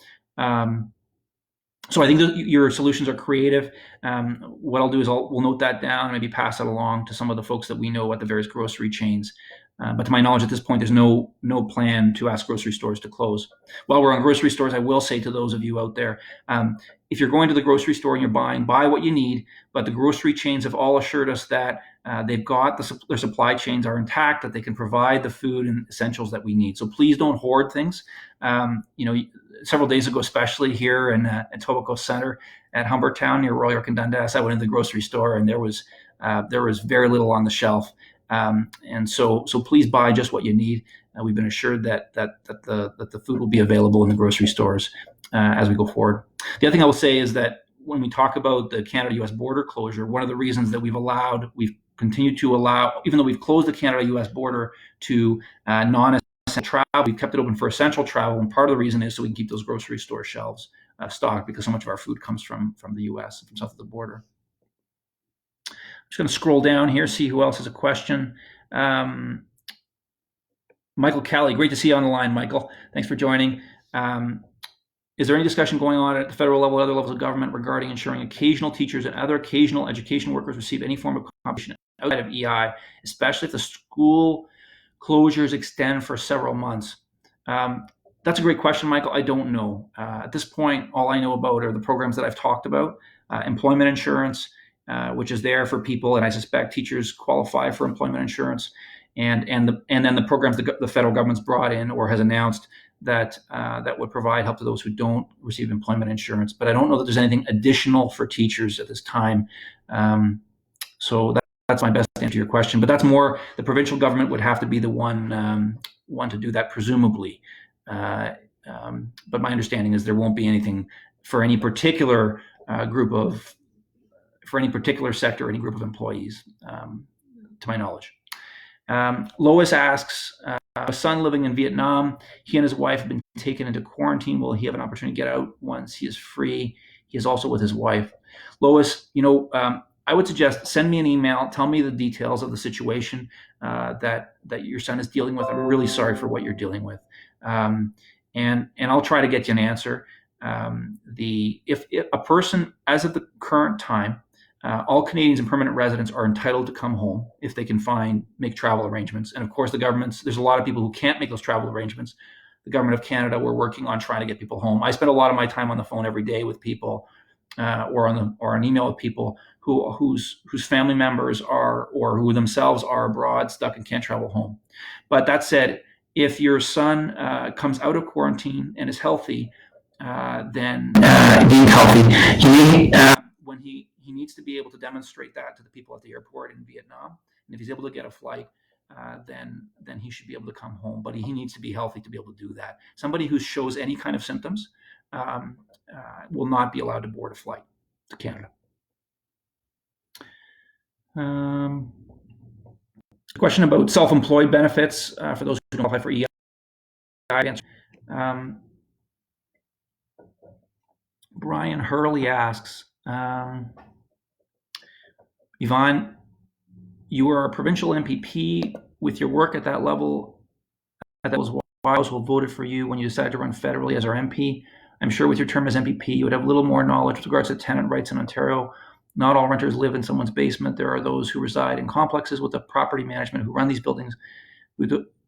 So I think your solutions are creative. What I'll do is we'll note that down and maybe pass that along to some of the folks that we know at the various grocery chains. But to my knowledge, at this point, there's no plan to ask grocery stores to close. While we're on grocery stores, I will say to those of you out there, if you're going to the grocery store and you're buy what you need. But the grocery chains have all assured us that they've got their supply chains are intact, that they can provide the food and essentials that we need. So please don't hoard things. Several days ago, especially here in Etobicoke Center at Humbertown near Royal York and Dundas, I went into the grocery store and there was very little on the shelf. And so please buy just what you need. We've been assured that the food will be available in the grocery stores as we go forward. The other thing I will say is that when we talk about the Canada-U.S. border closure, one of the reasons that we've continued to allow, even though we've closed the Canada-U.S. border to non-essential travel, we've kept it open for essential travel, and part of the reason is so we can keep those grocery store shelves stocked, because so much of our food comes from the U.S. and from south of the border. I'm just going to scroll down here, see who else has a question. Michael Kelly, great to see you on the line, Michael. Thanks for joining. Is there any discussion going on at the federal level, other levels of government, regarding ensuring occasional teachers and other occasional education workers receive any form of compensation outside of EI, especially if the school closures extend for several months? That's a great question, Michael. I don't know. At this point, all I know about are the programs that I've talked about, employment insurance, which is there for people, and I suspect teachers qualify for employment insurance, and then the programs the federal government's brought in or has announced that would provide help to those who don't receive employment insurance. But I don't know that there's anything additional for teachers at this time. So that's my best answer to your question. But that's more, the provincial government would have to be the one to do that, presumably. But my understanding is there won't be anything for any particular for any particular sector, or any group of employees, to my knowledge. Lois asks, a son living in Vietnam, he and his wife have been taken into quarantine. Will he have an opportunity to get out once he is free? He is also with his wife. Lois, I would suggest send me an email, tell me the details of the situation that your son is dealing with. I'm really sorry for what you're dealing with. And I'll try to get you an answer. If a person, as of the current time, all Canadians and permanent residents are entitled to come home if they can make travel arrangements. And of course, there's a lot of people who can't make those travel arrangements. The government of Canada, we're working on trying to get people home. I spend a lot of my time on the phone every day with people, or on email with people whose family members are, or who themselves are abroad, stuck and can't travel home. But that said, if your son comes out of quarantine and is healthy, then being healthy, when he needs to be able to demonstrate that to the people at the airport in Vietnam. And if he's able to get a flight, then he should be able to come home. But he needs to be healthy to be able to do that. Somebody who shows any kind of symptoms will not be allowed to board a flight to Canada. Question about self-employed benefits for those who don't apply for EI. Brian Hurley asks, Yvan, you are a provincial MPP. With your work at that level, will voted for you when you decided to run federally as our MP. I'm sure with your term as MPP, you would have a little more knowledge with regards to tenant rights in Ontario. Not all renters live in someone's basement. There are those who reside in complexes with the property management who run these buildings.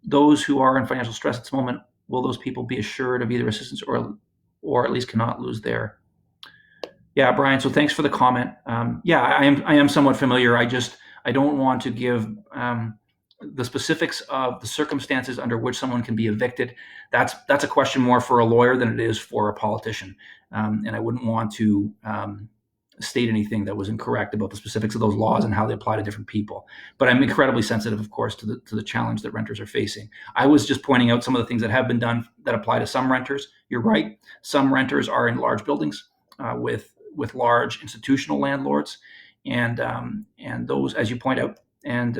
Those who are in financial stress at this moment, will those people be assured of either assistance or at least cannot lose their? Yeah, Brian, so thanks for the comment. I am somewhat familiar. I don't want to give the specifics of the circumstances under which someone can be evicted. That's a question more for a lawyer than it is for a politician. And I wouldn't want to state anything that was incorrect about the specifics of those laws and how they apply to different people. But I'm incredibly sensitive, of course, to the challenge that renters are facing. I was just pointing out some of the things that have been done that apply to some renters. You're right. Some renters are in large buildings with large institutional landlords, and those, as you point out, and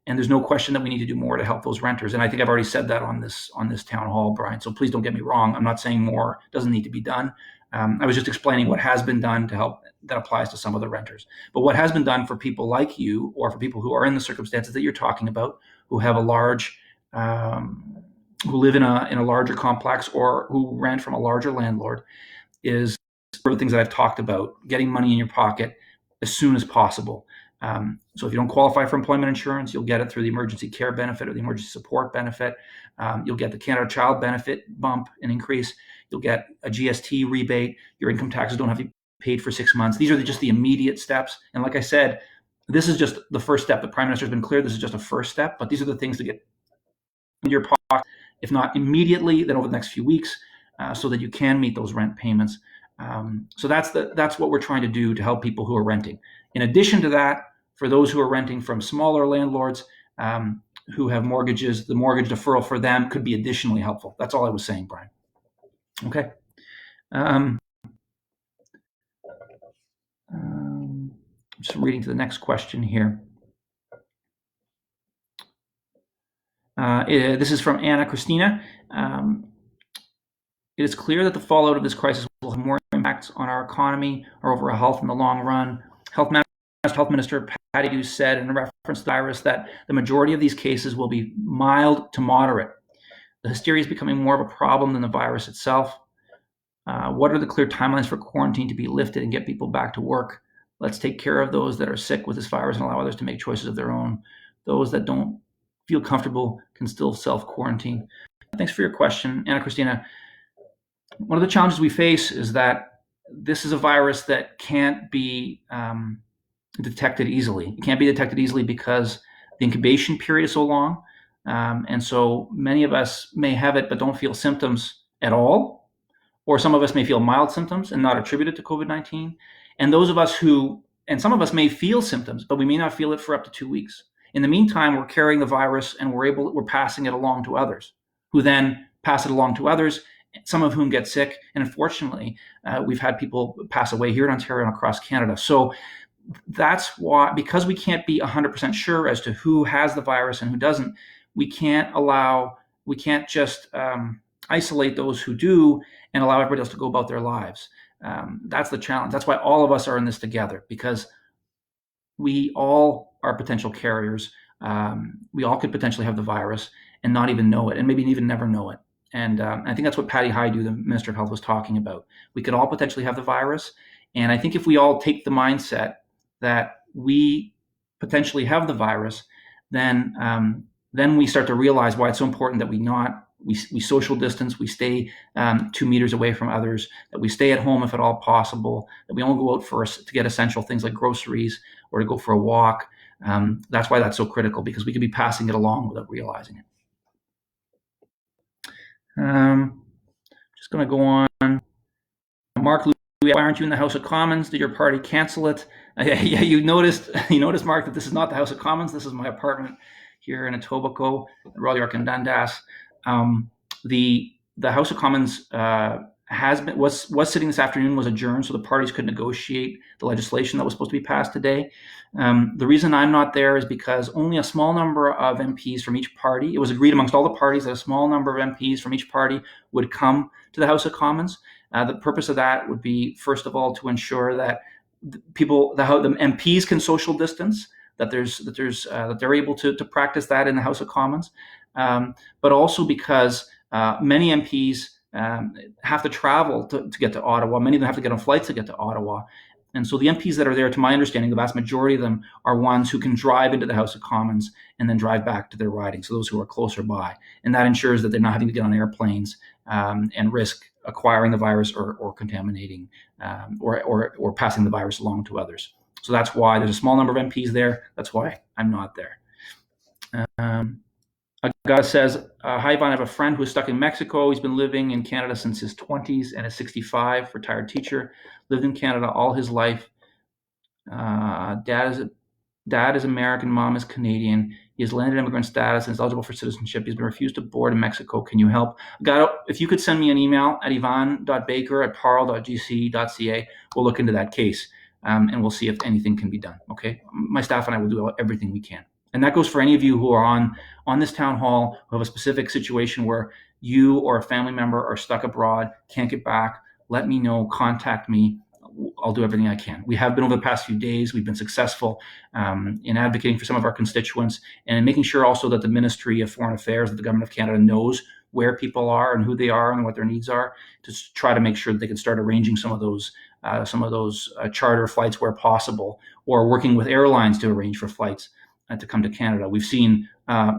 there's no question that we need to do more to help those renters. And I think I've already said that on this town hall, Brian. So please don't get me wrong. I'm not saying more doesn't need to be done. I was just explaining what has been done to help that applies to some of the renters. But what has been done for people like you, or for people who are in the circumstances that you're talking about, who have who live in a larger complex or who rent from a larger landlord, is the things that I've talked about: getting money in your pocket as soon as possible. So if you don't qualify for employment insurance, you'll get it through the emergency care benefit or the emergency support benefit. You'll get the Canada Child benefit bump and increase. You'll get a GST rebate. Your income taxes don't have to be paid for 6 months. These are just the immediate steps. And like I said, this is just the first step. The Prime Minister has been clear this is just a first step, but these are the things to get in your pocket, if not immediately, then over the next few weeks, so that you can meet those rent payments. So that's what we're trying to do to help people who are renting. In addition to that, for those who are renting from smaller landlords who have mortgages, the mortgage deferral for them could be additionally helpful. That's all I was saying, Brian. Okay. Just reading to the next question here. This is from Anna Christina. It is clear that the fallout of this crisis will have more impacts on our economy or overall health in the long run. Health Minister Patty Hughes said in reference to the virus that the majority of these cases will be mild to moderate. The hysteria is becoming more of a problem than the virus itself. What are the clear timelines for quarantine to be lifted and get people back to work? Let's take care of those that are sick with this virus and allow others to make choices of their own. Those that don't feel comfortable can still self-quarantine. Thanks for your question, Anna Christina. One of the challenges we face is that this is a virus that can't be detected easily. It can't be detected easily because the incubation period is so long. And so many of us may have it but don't feel symptoms at all. Or some of us may feel mild symptoms and not attributed to COVID-19. And some of us may feel symptoms, but we may not feel it for up to 2 weeks. In the meantime, we're carrying the virus and we're passing it along to others, who then pass it along to others, some of whom get sick. And unfortunately, we've had people pass away here in Ontario and across Canada. So that's why, because we can't be 100% sure as to who has the virus and who doesn't, we can't just isolate those who do and allow everybody else to go about their lives. That's the challenge. That's why all of us are in this together, because we all are potential carriers. We all could potentially have the virus and not even know it, and maybe even never know it. And I think that's what Patty Hajdu, the Minister of Health, was talking about. We could all potentially have the virus. And I think if we all take the mindset that we potentially have the virus, then we start to realize why it's so important that we social distance, we stay 2 meters away from others, that we stay at home if at all possible, that we only go out to get essential things like groceries or to go for a walk. That's why that's so critical, because we could be passing it along without realizing it. Just going to go on. Mark, why aren't you in the House of Commons? Did your party cancel it? Yeah, you noticed, Mark, that this is not the House of Commons. This is my apartment here in Etobicoke, Royal York and Dundas. The House of Commons was sitting this afternoon, was adjourned, so the parties could negotiate the legislation that was supposed to be passed today. The reason I'm not there is because only a small number of MPs from each party, it was agreed amongst all the parties that a small number of MPs from each party would come to the House of Commons. The purpose of that would be, first of all, to ensure that the MPs can social distance, that they're able to practice that in the House of Commons, but also because many MPs have to travel to get to Ottawa. Many of them have to get on flights to get to Ottawa. And so the MPs that are there, to my understanding, the vast majority of them are ones who can drive into the House of Commons and then drive back to their riding, so those who are closer by. And that ensures that they're not having to get on airplanes and risk acquiring the virus or contaminating or passing the virus along to others. So that's why there's a small number of MPs there. That's why I'm not there. A guy says, hi, Yvan, I have a friend who's stuck in Mexico. He's been living in Canada since his 20s and is 65, retired teacher, lived in Canada all his life. Dad is American, mom is Canadian. He has landed immigrant status and is eligible for citizenship. He's been refused to board in Mexico. Can you help? If you could send me an email at yvan.baker@parle.gc.ca, we'll look into that case and we'll see if anything can be done. Okay, my staff and I will do everything we can. And that goes for any of you who are on this town hall, who have a specific situation where you or a family member are stuck abroad, can't get back. Let me know, contact me. I'll do everything I can. We have been over the past few days. We've been successful in advocating for some of our constituents and in making sure also that the Ministry of Foreign Affairs, that the Government of Canada knows where people are and who they are and what their needs are, to try to make sure that they can start arranging some of those charter flights where possible, or working with airlines to arrange for flights to come to Canada. We've seen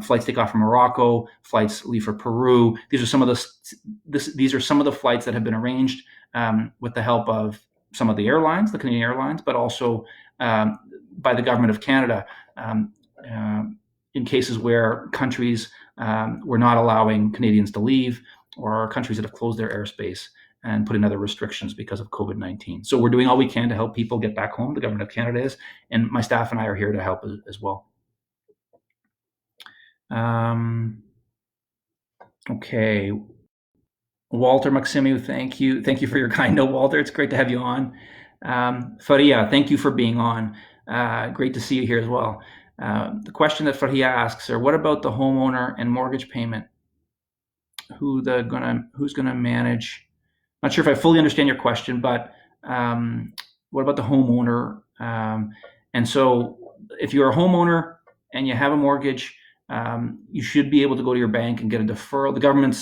flights take off from Morocco, flights leave for Peru. These are some of the flights that have been arranged with the help of some of the airlines, the Canadian airlines, but also by the Government of Canada in cases where countries were not allowing Canadians to leave, or countries that have closed their airspace and put in other restrictions because of COVID-19. So we're doing all we can to help people get back home. The Government of Canada is, and my staff and I are here to help as well. Okay. Walter Maximiu, thank you. Thank you for your kind note, Walter. It's great to have you on. Faria, thank you for being on. Great to see you here as well. The question that Faria asks are, what about the homeowner and mortgage payment? Who's gonna manage? Not sure if I fully understand your question, but what about the homeowner? And so if you're a homeowner and you have a mortgage, you should be able to go to your bank and get a deferral. The Government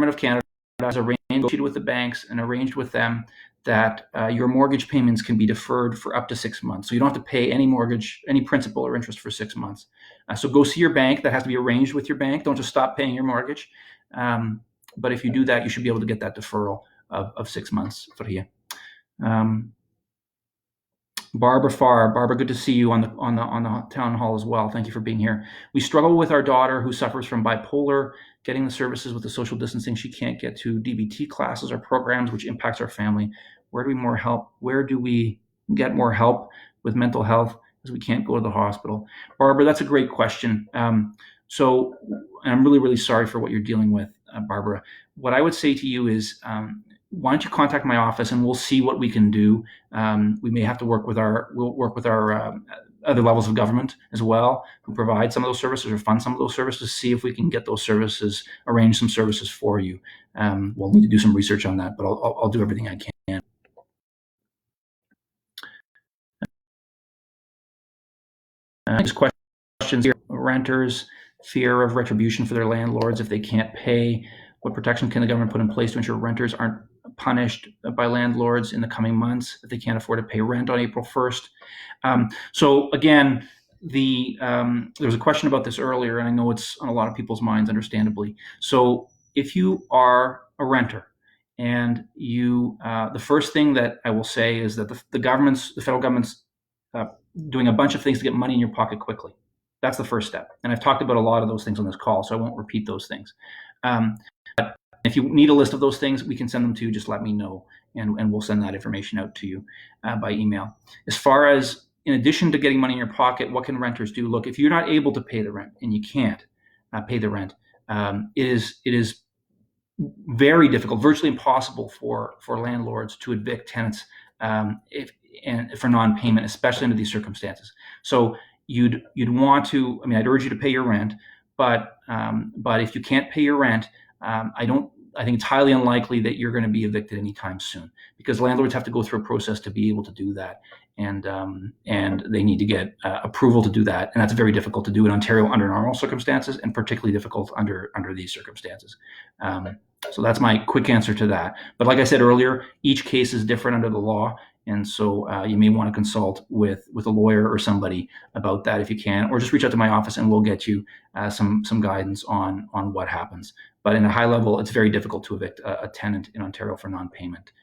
of Canada has arranged with the banks and arranged with them that your mortgage payments can be deferred for up to 6 months. So you don't have to pay any mortgage, any principal or interest for 6 months. So go see your bank. That has to be arranged with your bank. Don't just stop paying your mortgage. But if you do that, you should be able to get that deferral of 6 months for you. Barbara Farr, Barbara, good to see you on the town hall as well. Thank you for being here. We struggle with our daughter who suffers from bipolar, getting the services with the social distancing. She can't get to DBT classes or programs, which impacts our family. Where do we get more help with mental health, as we can't go to the hospital? Barbara, that's a great question. So I'm really, really sorry for what you're dealing with, Barbara. What I would say to you is, why don't you contact my office and we'll see what we can do. We may have to work with our other levels of government as well, who provide some of those services or fund some of those services, see if we can get those services, arrange some services for you. We'll need to do some research on that, but I'll do everything I can. Just questions here. Renters, fear of retribution for their landlords if they can't pay. What protection can the government put in place to ensure renters aren't punished by landlords in the coming months if they can't afford to pay rent on April 1st? So again, there was a question about this earlier, and I know it's on a lot of people's minds, understandably. So if you are a renter and the first thing that I will say is that the federal government's doing a bunch of things to get money in your pocket quickly. That's the first step. And I've talked about a lot of those things on this call, so I won't repeat those things. But if you need a list of those things, we can send them to you. Just let me know, and we'll send that information out to you by email. As far as, in addition to getting money in your pocket, what can renters do? Look, if you're not able to pay the rent, and you can't pay the rent, it is very difficult, virtually impossible for landlords to evict tenants for non-payment, especially under these circumstances. So you'd want to. I mean, I'd urge you to pay your rent, but if you can't pay your rent, I think it's highly unlikely that you're going to be evicted anytime soon, because landlords have to go through a process to be able to do that, and they need to get approval to do that, and that's very difficult to do in Ontario under normal circumstances, and particularly difficult under these circumstances. So that's my quick answer to that. But like I said earlier, each case is different under the law, and so you may want to consult with a lawyer or somebody about that if you can, or just reach out to my office and we'll get you some guidance on what happens. But in a high level, it's very difficult to evict a tenant in Ontario for non-payment.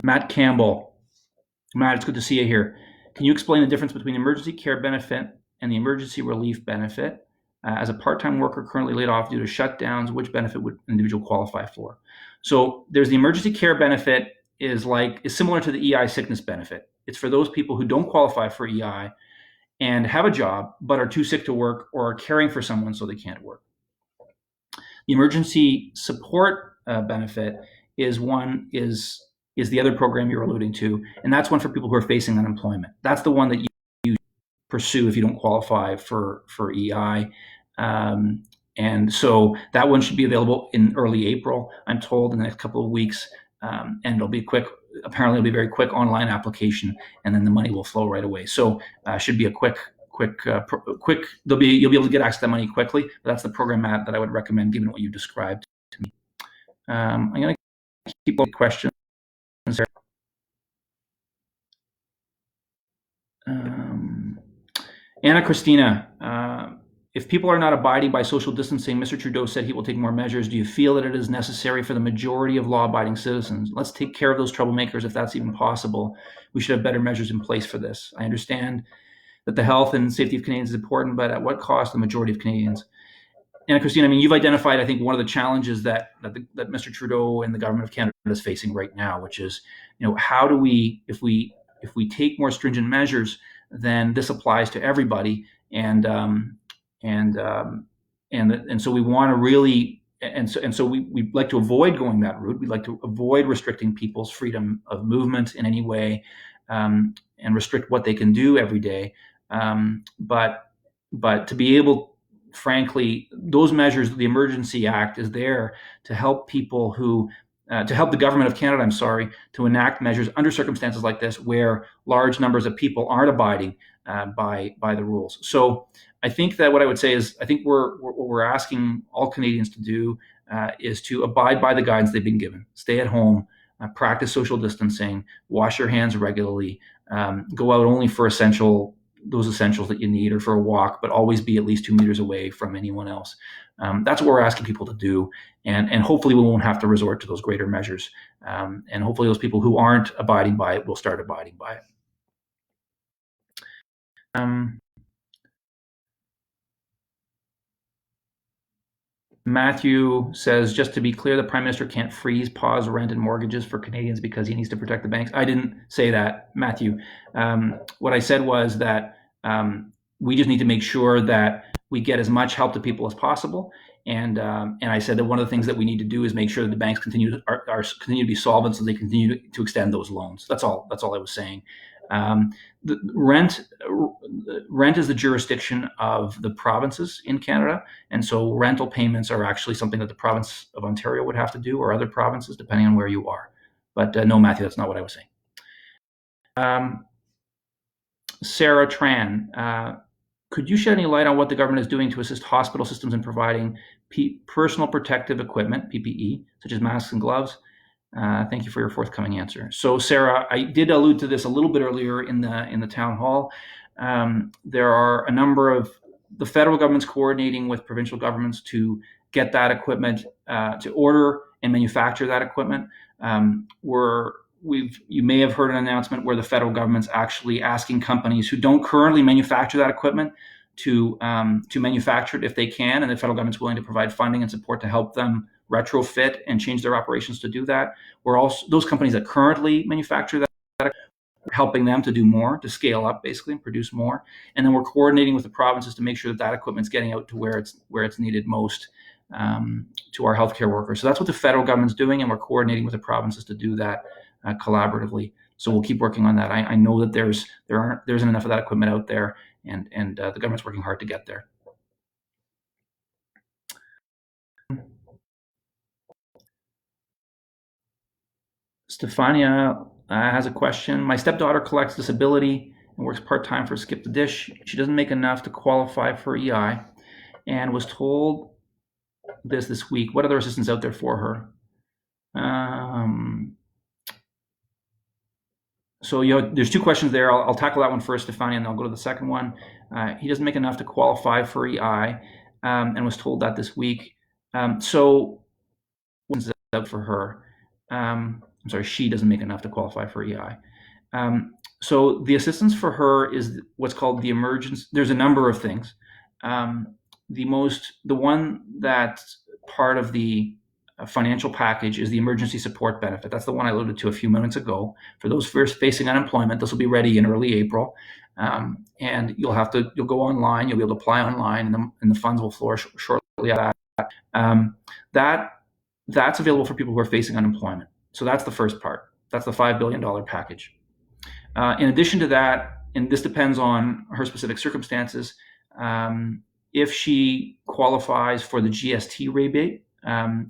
Matt Campbell. Matt, it's good to see you here. Can you explain the difference between the emergency care benefit and the emergency relief benefit? As a part-time worker currently laid off due to shutdowns, which benefit would an individual qualify for? So there's the emergency care benefit is similar to the EI sickness benefit. It's for those people who don't qualify for EI and have a job but are too sick to work or are caring for someone so they can't work. The emergency support benefit is the other program you're alluding to, and that's one for people who are facing unemployment. That's the one that you pursue if you don't qualify for EI. And so that one should be available in early April, I'm told, in the next couple of weeks. And it'll be apparently it'll be a very quick online application, and then the money will flow right away. So should be a quick, you'll be able to get access to that money quickly. But that's the program that I would recommend, given what you described to me. I'm going to keep all the questions there. Anna Christina, if people are not abiding by social distancing, Mr. Trudeau said he will take more measures. Do you feel that it is necessary for the majority of law-abiding citizens? Let's take care of those troublemakers if that's even possible. We should have better measures in place for this. I understand that the health and safety of Canadians is important, but at what cost the majority of Canadians? Anna Christina, I mean, you've identified, I think, one of the challenges that Mr. Trudeau and the government of Canada is facing right now, which is, how do we, if we take more stringent measures, then this applies to everybody, and so we want to really, and so we'd like to avoid going that route. We'd like to avoid restricting people's freedom of movement in any way, and restrict what they can do every day. But to be able, frankly, those measures, the Emergency Act is there to help people to help the government of Canada, to enact measures under circumstances like this where large numbers of people aren't abiding by the rules. So I think that what I would say is, I think what we're asking all Canadians to do is to abide by the guidance they've been given. Stay at home, practice social distancing, wash your hands regularly, go out only for those essentials that you need, or for a walk, but always be at least 2 meters away from anyone else. That's what we're asking people to do, and hopefully we won't have to resort to those greater measures. And hopefully those people who aren't abiding by it will start abiding by it. Matthew says, just to be clear, the Prime Minister can't freeze, pause rent and mortgages for Canadians because he needs to protect the banks. I didn't say that, Matthew. What I said was that we just need to make sure that we get as much help to people as possible. And I said that one of the things that we need to do is make sure that the banks continue to be solvent, so they continue to extend those loans. That's all I was saying. The rent is the jurisdiction of the provinces in Canada, and so rental payments are actually something that the province of Ontario would have to do, or other provinces, depending on where you are. But no, Matthew, that's not what I was saying. Sarah Tran, Could you shed any light on what the government is doing to assist hospital systems in providing personal protective equipment, PPE, such as masks and gloves? Thank you for your forthcoming answer. So, Sarah, I did allude to this a little bit earlier in the town hall. There are a number of the federal government's coordinating with provincial governments to get that equipment, to order and manufacture that equipment. You may have heard an announcement where the federal government's actually asking companies who don't currently manufacture that equipment to manufacture it if they can, and the federal government's willing to provide funding and support to help them retrofit and change their operations to do that. We're also, those companies that currently manufacture that, we're helping them to do more, to scale up basically and produce more. And then we're coordinating with the provinces to make sure that that equipment's getting out to where it's needed most, to our healthcare workers. So that's what the federal government's doing, and we're coordinating with the provinces to do that collaboratively. So we'll keep working on that. I know that there isn't enough of that equipment out there, and the government's working hard to get there. Stefania has a question. My stepdaughter collects disability and works part-time for Skip the Dish. She doesn't make enough to qualify for EI and was told this week. What other assistance out there for her? So there's two questions there. I'll tackle that one first, Stefania, and I'll go to the second one. He doesn't make enough to qualify for EI and was told that this week. So what's out for her? I'm sorry, she doesn't make enough to qualify for EI. So the assistance for her is what's called the emergency. There's a number of things. The one that's part of the financial package is the emergency support benefit. That's the one I alluded to a few minutes ago. For those first facing unemployment, this will be ready in early April. And you'll go online, you'll be able to apply online, and the funds will flourish shortly after that. That's available for people who are facing unemployment. So that's the first part. That's the $5 billion package. In addition to that, and this depends on her specific circumstances, if she qualifies for the GST rebate,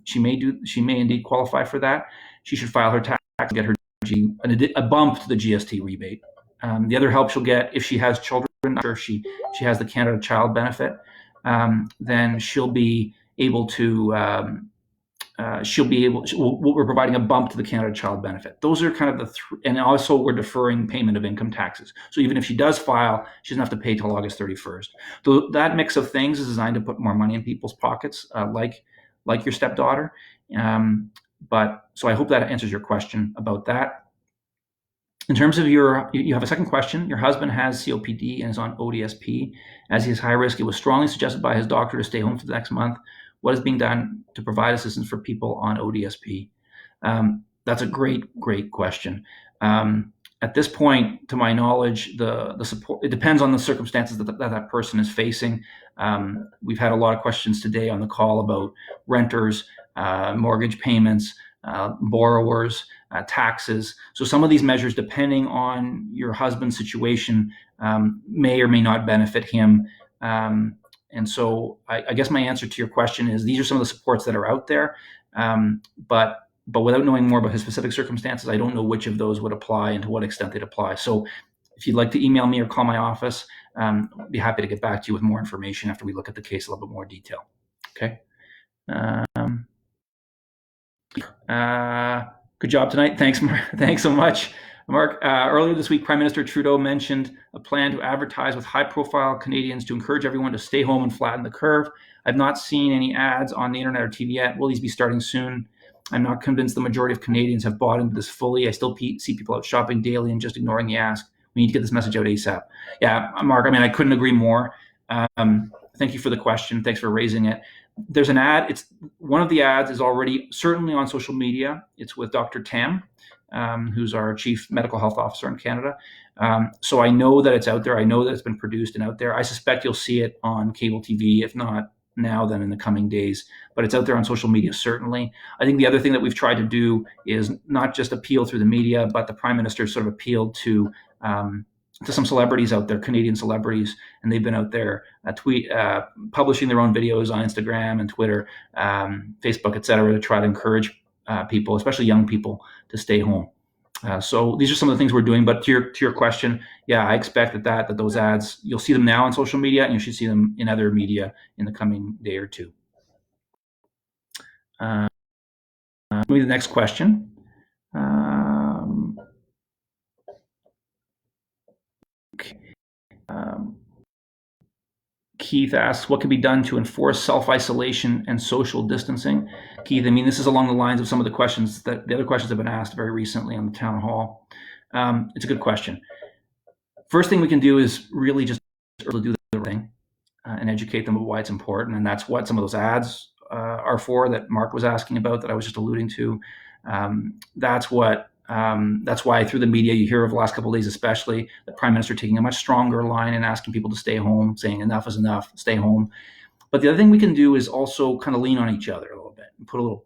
she may indeed qualify for that. She should file her tax and get a bump to the GST rebate. The other help she'll get if she has children, or she has the Canada Child benefit, then she'll be able to. We're providing a bump to the Canada Child benefit. Those are kind of and also we're deferring payment of income taxes. So even if she does file, she doesn't have to pay till August 31st. So that mix of things is designed to put more money in people's pockets, like your stepdaughter. So I hope that answers your question about that. In terms of you have a second question. Your husband has COPD and is on ODSP. As he is high risk, it was strongly suggested by his doctor to stay home for the next month. What is being done to provide assistance for people on ODSP? That's a great question. At this point, to my knowledge, the support, it depends on the circumstances that person is facing. We've had a lot of questions today on the call about renters, mortgage payments, borrowers, taxes. So some of these measures, depending on your husband's situation, may or may not benefit him. And so I guess my answer to your question is these are some of the supports that are out there, but without knowing more about his specific circumstances, I don't know which of those would apply and to what extent they'd apply. So if you'd like to email me or call my office, I'd be happy to get back to you with more information after we look at the case in a little bit more detail. Okay. Good job tonight. Thanks so much, Mark. Earlier this week, Prime Minister Trudeau mentioned a plan to advertise with high-profile Canadians to encourage everyone to stay home and flatten the curve. I've not seen any ads on the internet or TV yet. Will these be starting soon? I'm not convinced the majority of Canadians have bought into this fully. I still see people out shopping daily and just ignoring the ask. We need to get this message out ASAP. Yeah, Mark, I couldn't agree more. Thank you for the question. Thanks for raising it. There's an ad. One of the ads is already certainly on social media. It's with Dr. Tam, who's our Chief Medical Health Officer in Canada. So I know that it's out there. I know that it's been produced and out there. I suspect you'll see it on cable TV, if not now, then in the coming days. But it's out there on social media, certainly. I think the other thing that we've tried to do is not just appeal through the media, but the Prime Minister sort of appealed to some celebrities out there, Canadian celebrities, and they've been out there publishing their own videos on Instagram and Twitter, Facebook, et cetera, to try to encourage people, especially young people, to stay home. So these are some of the things we're doing. But to your question, yeah, I expect that those ads, you'll see them now on social media, and you should see them in other media in the coming day or two. Maybe the next question. Keith asks, what can be done to enforce self-isolation and social distancing? Keith, I mean, this is along the lines of some of the questions that the other questions have been asked very recently on the town hall. It's a good question. First thing we can do is really just do the thing and educate them about why it's important. And that's what some of those ads are for that Mark was asking about, that I was just alluding to. That's why through the media you hear of the last couple of days, especially the Prime Minister taking a much stronger line and asking people to stay home, saying enough is enough, stay home. But the other thing we can do is also kind of lean on each other a little bit and put a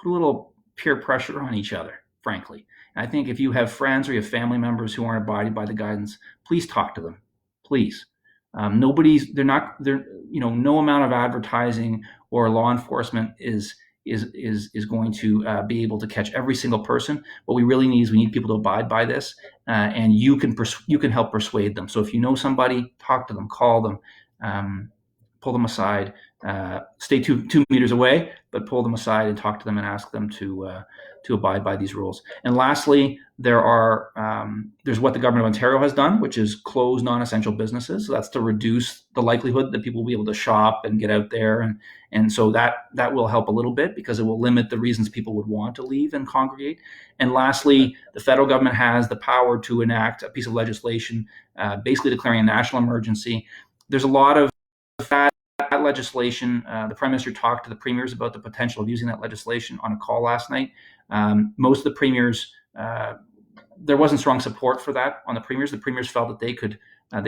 little peer pressure on each other, frankly. And I think if you have friends or you have family members who aren't abiding by the guidance, please talk to them, please. No amount of advertising or law enforcement is going to be able to catch every single person. What we really need is we need people to abide by this, and you can help persuade them. So if you know somebody, talk to them, call them, pull them aside, stay two meters away, but pull them aside and talk to them and ask them to abide by these rules. And lastly, there's what the government of Ontario has done, which is close non-essential businesses. So that's to reduce the likelihood that people will be able to shop and get out there, and so that will help a little bit because it will limit the reasons people would want to leave and congregate. And lastly, the federal government has the power to enact a piece of legislation, basically declaring a national emergency. There's a lot of that legislation. The Prime Minister talked to the premiers about the potential of using that legislation on a call last night. Most of the premiers, there wasn't strong support for that on the premiers. The premiers felt that they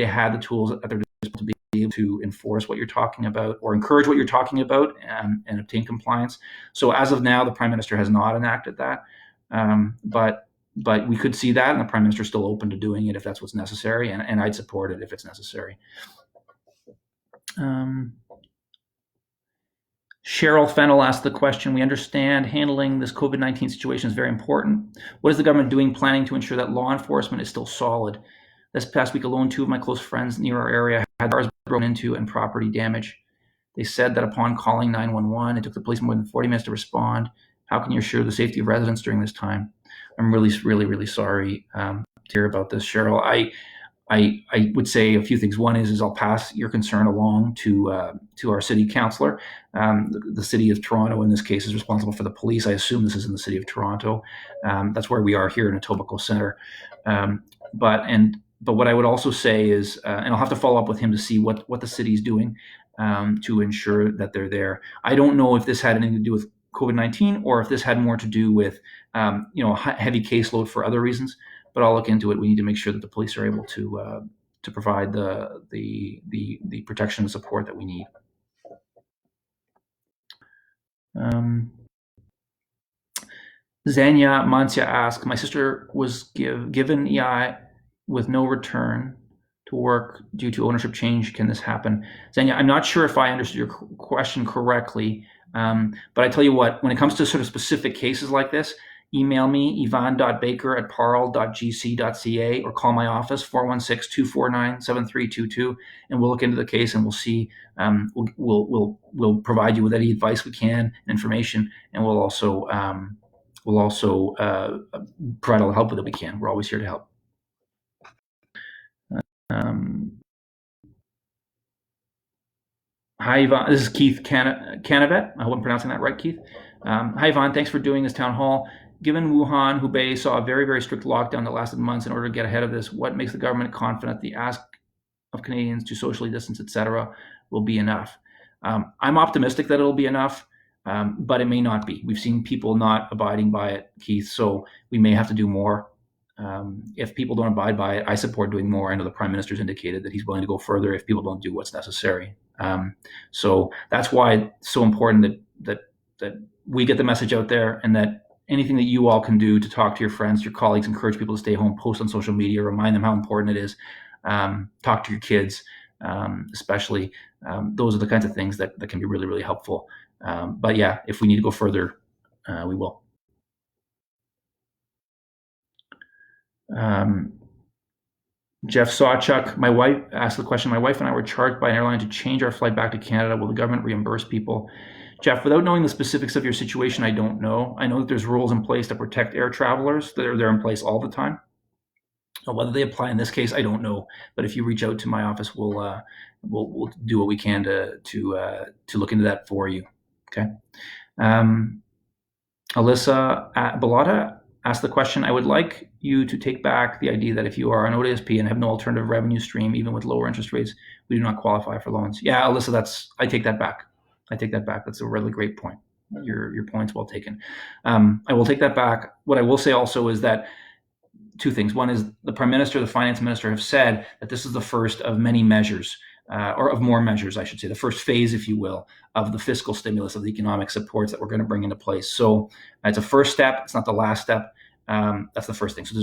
had the tools at their disposal to be able to enforce what you're talking about or encourage what you're talking about and obtain compliance. So as of now, the Prime Minister has not enacted that. But we could see that, and the Prime Minister is still open to doing it if that's what's necessary, and I'd support it if it's necessary. Cheryl Fennell asked the question, we understand handling this COVID-19 situation is very important. What is the government planning to ensure that law enforcement is still solid? This past week alone, 2 of my close friends near our area had cars broken into and property damage. They said that upon calling 911, it took the police more than 40 minutes to respond. How can you assure the safety of residents during this time? I'm really, really, really sorry to hear about this, Cheryl. I would say a few things. One is I'll pass your concern along to our city councillor. The city of Toronto, in this case, is responsible for the police. I assume this is in the city of Toronto. That's where we are here in Etobicoke Centre. But what I would also say is, and I'll have to follow up with him to see what the city is doing to ensure that they're there. I don't know if this had anything to do with COVID-19 or if this had more to do with heavy caseload for other reasons. But I'll look into it. We need to make sure that the police are able to provide the protection and support that we need. Zanya Mancia asks, my sister was given EI with no return to work due to ownership change. Can this happen? Zanya, I'm not sure if I understood your question correctly, but I tell you what, when it comes to sort of specific cases like this, email me, yvan.baker@parle.gc.ca, or call my office, 416-249-7322, and we'll look into the case and we'll see. We'll provide you with any advice we can, information, and we'll also provide all the help that we can. We're always here to help. Hi, Yvan. This is Keith Canavet. I hope I'm pronouncing that right, Keith. Hi, Yvan. Thanks for doing this town hall. Given Wuhan, Hubei saw a very, very strict lockdown that lasted months in order to get ahead of this, what makes the government confident the ask of Canadians to socially distance, etc., will be enough? I'm optimistic that it'll be enough, but it may not be. We've seen people not abiding by it, Keith, so we may have to do more. If people don't abide by it, I support doing more. I know the Prime Minister's indicated that he's willing to go further if people don't do what's necessary. So that's why it's so important that we get the message out there, and that anything that you all can do to talk to your friends, your colleagues, encourage people to stay home, post on social media, remind them how important it is, talk to your kids, especially. Those are the kinds of things that can be really, really helpful. But yeah, if we need to go further, we will. Jeff Sawchuk, my wife asked the question, my wife and I were charged by an airline to change our flight back to Canada. Will the government reimburse people? Jeff, without knowing the specifics of your situation, I don't know. I know that there's rules in place to protect air travelers. They're in place all the time. Whether they apply in this case, I don't know. But if you reach out to my office, we'll do what we can to look into that for you. Okay. Alyssa Bellotta asked the question, I would like you to take back the idea that if you are an ODSP and have no alternative revenue stream, even with lower interest rates, we do not qualify for loans. Yeah, Alyssa, I take that back. That's a really great point. Your point's well taken. I will take that back. What I will say also is that two things. One is the Prime Minister, the Finance Minister have said that this is the first of many measures, or of more measures, I should say, the first phase, if you will, of the fiscal stimulus, of the economic supports that we're going to bring into place. So it's a first step. It's not the last step. That's the first thing. So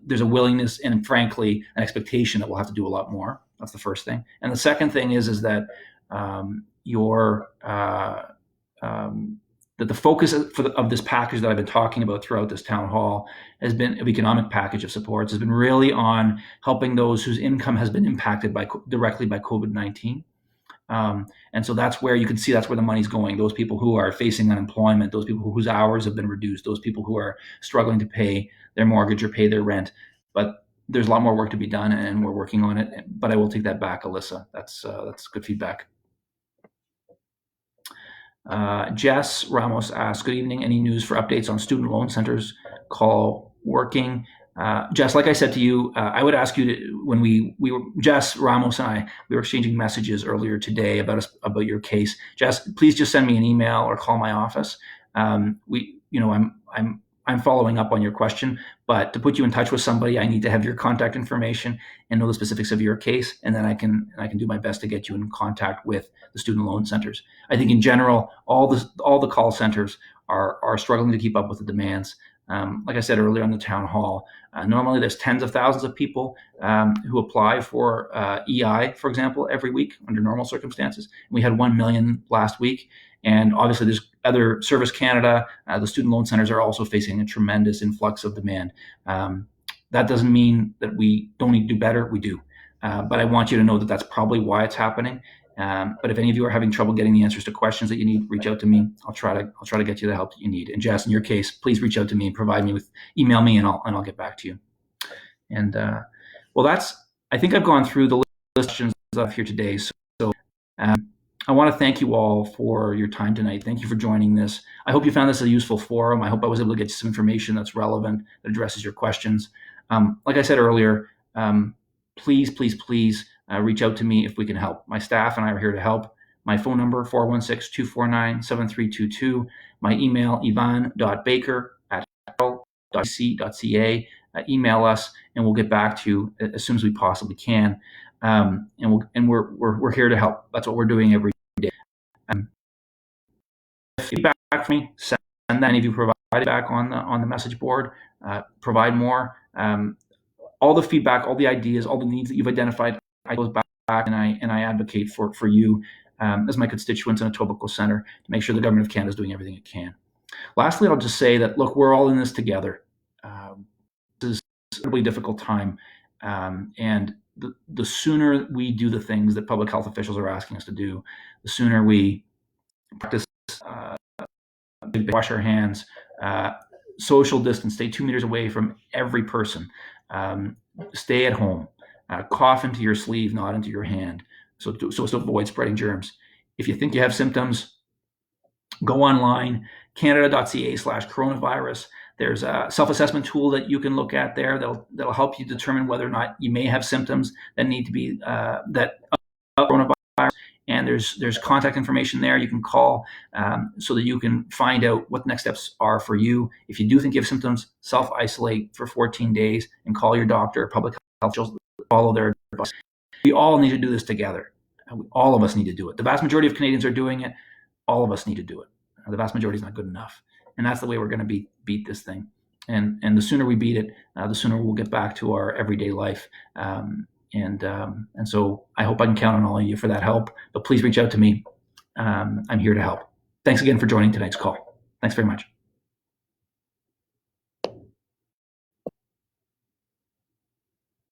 there's a willingness and, frankly, an expectation that we'll have to do a lot more. That's the first thing. And the second thing is that that the focus of this package that I've been talking about throughout this town hall has been an economic package of supports, has been really on helping those whose income has been impacted directly by COVID-19. And so that's where you can see that's where the money's going. Those people who are facing unemployment, those people whose hours have been reduced, those people who are struggling to pay their mortgage or pay their rent. But there's a lot more work to be done, and we're working on it. But I will take that back, Alyssa. That's good feedback. Jess Ramos asks, good evening. Any news for updates on student loan centers call working? Jess, like I said to you, I would ask you to, when we were, Jess Ramos and I, we were exchanging messages earlier today about your case. Jess, please just send me an email or call my office. I'm following up on your question, but to put you in touch with somebody, I need to have your contact information and know the specifics of your case, and then I can do my best to get you in contact with the student loan centers. I think in general, all the call centers are struggling to keep up with the demands. Like I said earlier on the town hall, normally there's tens of thousands of people who apply for EI, for example, every week under normal circumstances. We had 1 million last week. And obviously there's other Service Canada, the student loan centers are also facing a tremendous influx of demand. That doesn't mean that we don't need to do better, we do. But I want you to know that that's probably why it's happening. But if any of you are having trouble getting the answers to questions that you need, reach out to me. I'll try to get you the help that you need. And Jess, in your case, please reach out to me and email me, and I'll get back to you. And I think I've gone through the list of questions up here today. So I want to thank you all for your time tonight. Thank you for joining this. I hope you found this a useful forum. I hope I was able to get you some information that's relevant, that addresses your questions. Like I said earlier, please reach out to me if we can help. My staff and I are here to help. My phone number, 416-249-7322. My email, yvan.baker@ca. Email us, and we'll get back to you as soon as we possibly can. And we're here to help. That's what we're doing every day. Feedback for me, send that. Any of you provide back on the message board. Provide more. All the feedback, all the ideas, all the needs that you've identified, I go back and I advocate for you as my constituents in Etobicoke Centre to make sure the Government of Canada is doing everything it can. Lastly, I'll just say that, look, we're all in this together. This is a really difficult time, and the sooner we do the things that public health officials are asking us to do, the sooner we practice wash our hands, social distance, stay 2 meters away from every person, stay at home, cough into your sleeve, not into your hand, so as to avoid spreading germs. If you think you have symptoms, go online, canada.ca/coronavirus. There's a self-assessment tool that you can look at there that'll help you determine whether or not you may have symptoms that need to be coronavirus. And there's contact information there you can call so that you can find out what the next steps are for you. If you do think you have symptoms, self-isolate for 14 days and call your doctor, public health officials, follow their advice. We all need to do this together. All of us need to do it. The vast majority of Canadians are doing it. All of us need to do it. The vast majority is not good enough. And that's the way we're going to beat this thing. And the sooner we beat it, the sooner we'll get back to our everyday life. And so I hope I can count on all of you for that help. But please reach out to me. I'm here to help. Thanks again for joining tonight's call. Thanks very much.